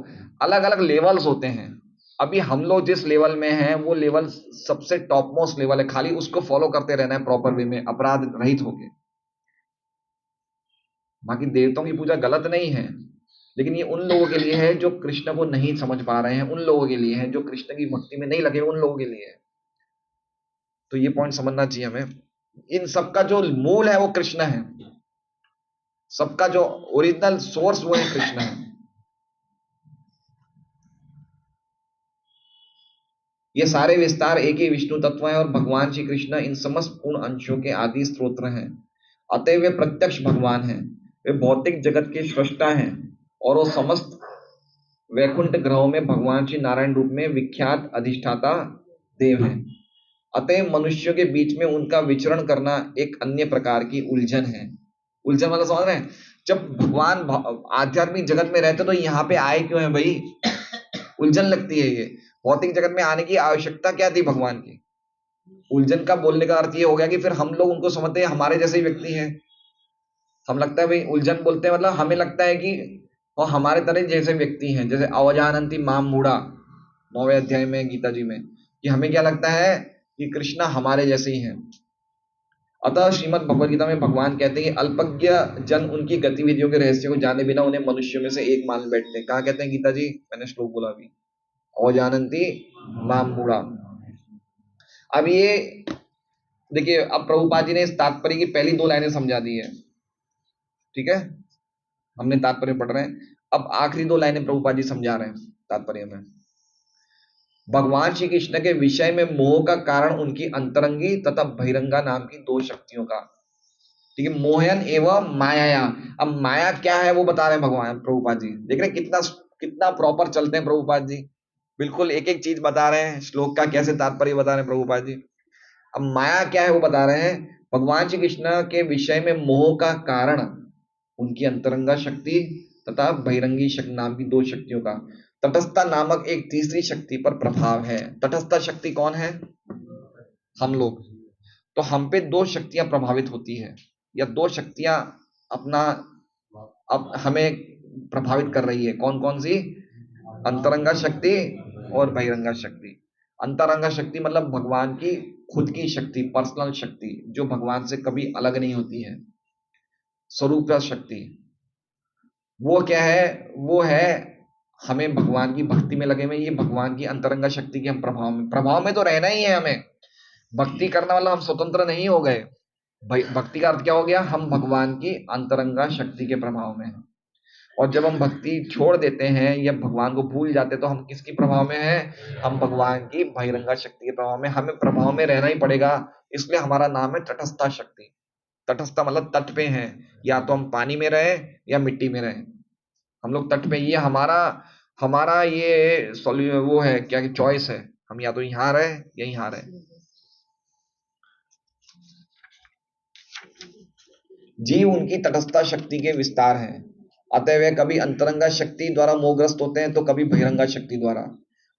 अलग अलग लेवल्स होते हैं। अभी हम लोग जिस लेवल में हैं वो लेवल सबसे टॉप मोस्ट लेवल है, खाली उसको फॉलो करते रहना है प्रॉपर वे में, अपराध रहित होके। बाकी देवताओं की पूजा गलत नहीं है, लेकिन ये उन लोगों के लिए है जो कृष्ण को नहीं समझ पा रहे हैं, उन लोगों के लिए है जो कृष्ण की भक्ति में नहीं लगे, उन लोगों के लिए है। तो ये पॉइंट समझना चाहिए हमें। इन सबका जो मूल है वो कृष्ण है, सबका जो ओरिजिनल सोर्स वो है कृष्ण है। ये सारे विस्तार एक ही विष्णु तत्व है और भगवान श्री कृष्ण इन समस्त पूर्ण अंशों के आदि स्त्रोत्र हैं। अतः वे प्रत्यक्ष भगवान हैं, वे भौतिक जगत के सृष्टा हैं और वो समस्त वैकुंठ ग्रहों में भगवान श्री नारायण रूप में विख्यात अधिष्ठाता देव हैं। अतः मनुष्यों के बीच में उनका विचरण करना एक अन्य प्रकार की उलझन है। उलझन मतलब समझ रहे हैं? जब भगवान आध्यात्मिक जगत में रहते तो यहाँ पे आए क्यों है भाई? उलझन लगती है। ये भौतिक जगत में आने की आवश्यकता क्या थी भगवान की? उलझन का बोलने का अर्थ ये हो गया कि फिर हम लोग उनको समझते हैं हमारे जैसे ही व्यक्ति हैं। हम लगता है भाई उलझन बोलते हैं मतलब हमें लगता है कि और हमारे तरह जैसे व्यक्ति हैं, जैसे अवजानंती माम मूढ़ा 9वें अध्याय में गीता जी में, कि हमें क्या लगता है कि कृष्णा हमारे जैसे ही हैं। अतः श्रीमद् भगवद गीता में भगवान कहते हैं कि अल्पज्ञ जन उनकी गतिविधियों के रहस्य को जाने बिना उन्हें मनुष्यों में से एक मान बैठते हैं। कहा कहते हैं गीता जी? मैंने श्लोक बोला अभी, अवजानंती माम मूढ़ा। अब ये देखिए, अब प्रभुपाद जी ने इस तात्पर्य की पहली 2 लाइनें समझा दी है। ठीक है, हमने तात्पर्य पढ़ रहे हैं, अब आखिरी 2 लाइनें प्रभुपाद जी समझा रहे हैं तात्पर्य में। भगवान श्री कृष्ण के विषय में मोह का कारण उनकी अंतरंगी तथा बहिरंगा नाम की 2 शक्तियों का। ठीक है, मोहन एवं माया। अब माया क्या है वो बता रहे हैं भगवान प्रभुपाद जी। देख रहे कितना कितना प्रॉपर चलते हैं प्रभुपाद जी, बिल्कुल एक एक चीज बता रहे हैं, श्लोक का कैसे तात्पर्य बता रहे हैं प्रभुपाद जी। अब माया क्या है वो बता रहे हैं। भगवान श्री कृष्ण के विषय में मोह का कारण उनकी अंतरंगा शक्ति तथा बहिरंगी शक्ति नाम की 2 शक्तियों का, तटस्थता नामक एक तीसरी शक्ति पर प्रभाव है। तटस्थ शक्ति कौन है? हम लोग। तो हम पे दो शक्तियां प्रभावित होती है, या दो शक्तियां अपना अब हमें प्रभावित कर रही है। कौन कौन सी? अंतरंगा शक्ति और बहिरंगा शक्ति। अंतरंगा शक्ति मतलब भगवान की खुद की शक्ति, पर्सनल शक्ति, जो भगवान से कभी अलग नहीं होती है, स्वरूप शक्ति। वो क्या है? वो है हमें भगवान की भक्ति में लगे हुए। ये भगवान की अंतरंगा शक्ति के हम प्रभाव में तो रहना ही है। हमें भक्ति करने वाला हम स्वतंत्र नहीं हो गए। भक्ति का अर्थ क्या हो गया? हम भगवान की अंतरंगा शक्ति के प्रभाव में हैं। और जब हम भक्ति छोड़ देते हैं या भगवान को भूल जाते हैं तो हम किसके प्रभाव में हैं? हम भगवान की बहिरंगा शक्ति के प्रभाव में। हमें प्रभाव में रहना ही पड़ेगा, इसलिए हमारा नाम है तटस्था शक्ति। तटस्था मतलब तट पे हैं, या तो हम पानी में रहे या मिट्टी में रहे, हम लोग तट पे। ये हमारा हमारा ये वो है क्या, चॉइस है। हम या तो यहाँ रहे या यहाँ रहे। जीव उनकी तटस्था शक्ति के विस्तार हैं, अतः वे कभी अंतरंगा शक्ति द्वारा मोहग्रस्त होते हैं तो कभी बहिरंगा शक्ति द्वारा।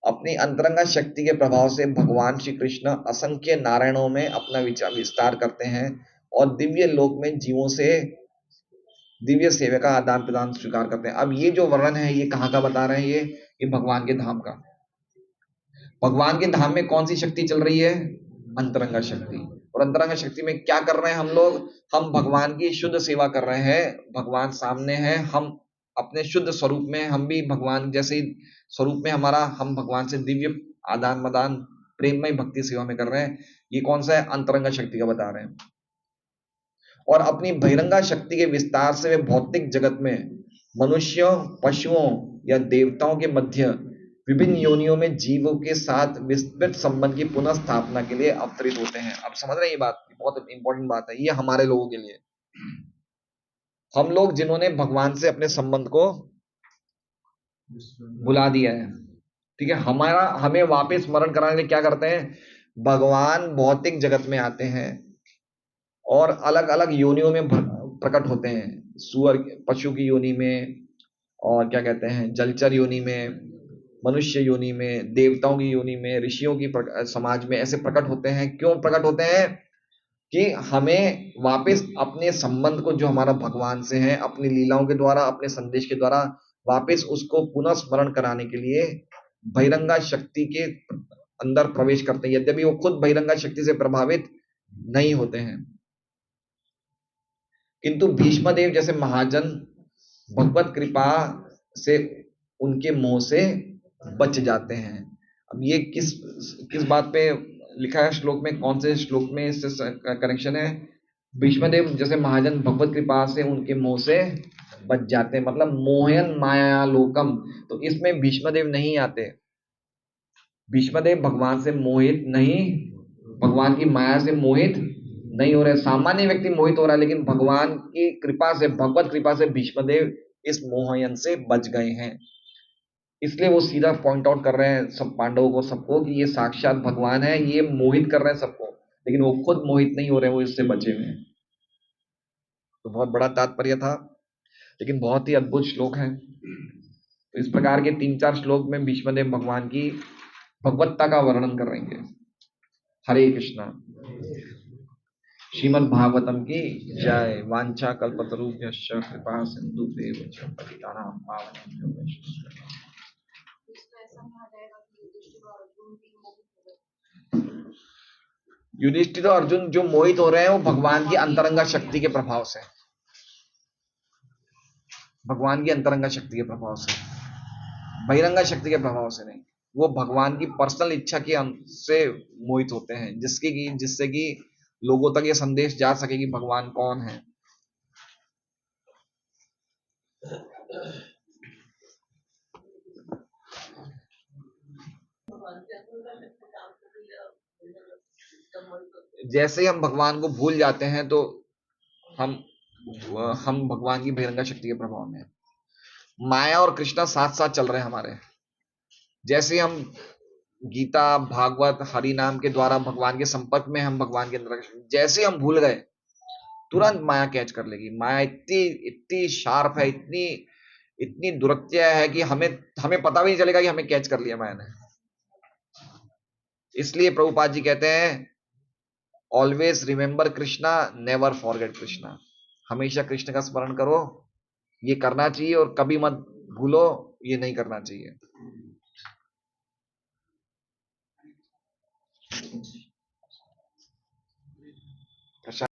अपनी अंतरंगा शक्ति के प्रभाव से भगवान श्री कृष्ण असंख्य नारायणों में अपना विस्तार करते हैं और दिव्य लोक में जीवों से दिव्य सेवा का आदान प्रदान स्वीकार करते हैं। अब ये जो वर्णन है ये कहाँ का बता रहे हैं? ये भगवान के धाम का। भगवान के धाम में कौन सी शक्ति चल रही है? अंतरंगा शक्ति। और अंतरंगा शक्ति में क्या कर रहे हैं हम लोग? हम भगवान की शुद्ध सेवा कर रहे हैं। भगवान सामने है, हम अपने शुद्ध स्वरूप में, हम भी भगवान जैसे ही स्वरूप में हमारा, हम भगवान से दिव्य आदान प्रदान प्रेममय भक्ति सेवा में कर रहे हैं। ये कौन सा है? अंतरंगा शक्ति का बता रहे हैं। और अपनी बहिरंगा शक्ति के विस्तार से वे भौतिक जगत में मनुष्यों, पशुओं या देवताओं के मध्य विभिन्न योनियों में जीवों के साथ विस्तृत संबंध की पुनः स्थापना के लिए अवतरित होते हैं। अब समझ रहे हैं ये बात? बहुत इंपॉर्टेंट बात है ये हमारे लोगों के लिए। हम लोग जिन्होंने भगवान से अपने संबंध को भुला दिया है, ठीक है, हमें वापस स्मरण कराने के लिए क्या करते हैं? भगवान भौतिक जगत में आते हैं और अलग अलग योनियों में प्रकट होते हैं। सुअर, पशु की योनि में, और क्या कहते हैं, जलचर योनि में, मनुष्य योनि में, देवताओं की योनि में, ऋषियों की समाज में ऐसे प्रकट होते हैं। क्यों प्रकट होते हैं? कि हमें वापस अपने संबंध को जो हमारा भगवान से है, अपनी लीलाओं के द्वारा, अपने संदेश के द्वारा वापस उसको पुनः स्मरण कराने के लिए बहिरंगा शक्ति के अंदर प्रवेश करते हैं, यद्यपि वो खुद बहिरंगा शक्ति से प्रभावित नहीं होते हैं। किंतु भीष्मदेव जैसे महाजन भगवत कृपा से उनके मोह से बच जाते हैं। अब ये किस बात पे लिखा है श्लोक में? कौन से श्लोक में इससे कनेक्शन है? भीष्मदेव जैसे महाजन भगवत कृपा से उनके मोह से बच जाते हैं, मतलब मोहन माया लोकम। तो इसमें भीष्मदेव नहीं आते। भीष्मदेव भगवान से मोहित नहीं, भगवान की माया से मोहित नहीं हो रहे। सामान्य व्यक्ति मोहित हो रहा है, लेकिन भगवान की कृपा से, भगवत कृपा से भीष्मदेव इस मोहयन से बच गए हैं। इसलिए वो सीधा पॉइंट आउट कर रहे हैं सब पांडवों को, सबको, कि ये साक्षात भगवान है, ये मोहित कर रहे हैं सबको, लेकिन वो खुद मोहित नहीं हो रहे, वो इससे बचे हुए हैं। तो बहुत बड़ा तात्पर्य था, लेकिन बहुत ही अद्भुत श्लोक है। तो इस प्रकार के 3-4 श्लोक में भीष्मदेव भगवान की भगवत्ता का वर्णन कर रहेंगे। हरे कृष्णा। श्रीमद् भागवतम की जय। वांछा कल्पतरुभ्यश्च कृपा सिंधुभ्येव च पतितानां पावनेभ्यो वैष्णवेभ्यो। युधिष्ठिर और अर्जुन जो मोहित हो रहे हैं वो भगवान की अंतरंगा शक्ति के प्रभाव से, भगवान की अंतरंगा शक्ति के प्रभाव से, बहिरंगा शक्ति के प्रभाव से नहीं। वो भगवान की पर्सनल इच्छा के से मोहित होते हैं, जिससे कि लोगों तक ये संदेश जा सके कि भगवान कौन है। जैसे ही हम भगवान को भूल जाते हैं तो हम भगवान की बहिरंगा शक्ति के प्रभाव में। माया और कृष्णा साथ साथ चल रहे हैं हमारे। जैसे हम गीता, भागवत, हरि नाम के द्वारा भगवान के संपर्क में, हम भगवान के अंदर, जैसे हम भूल गए तुरंत माया कैच कर लेगी। माया इतनी शार्प है, इतनी इतनी दुरत्या है कि हमें हमें पता भी नहीं चलेगा कि हमें कैच कर लिया मैंने। इसलिए प्रभुपाद जी कहते हैं always remember Krishna, never forget Krishna. हमेशा कृष्ण का स्मरण करो, ये करना चाहिए, और कभी मत भूलो ये नहीं करना चाहिए।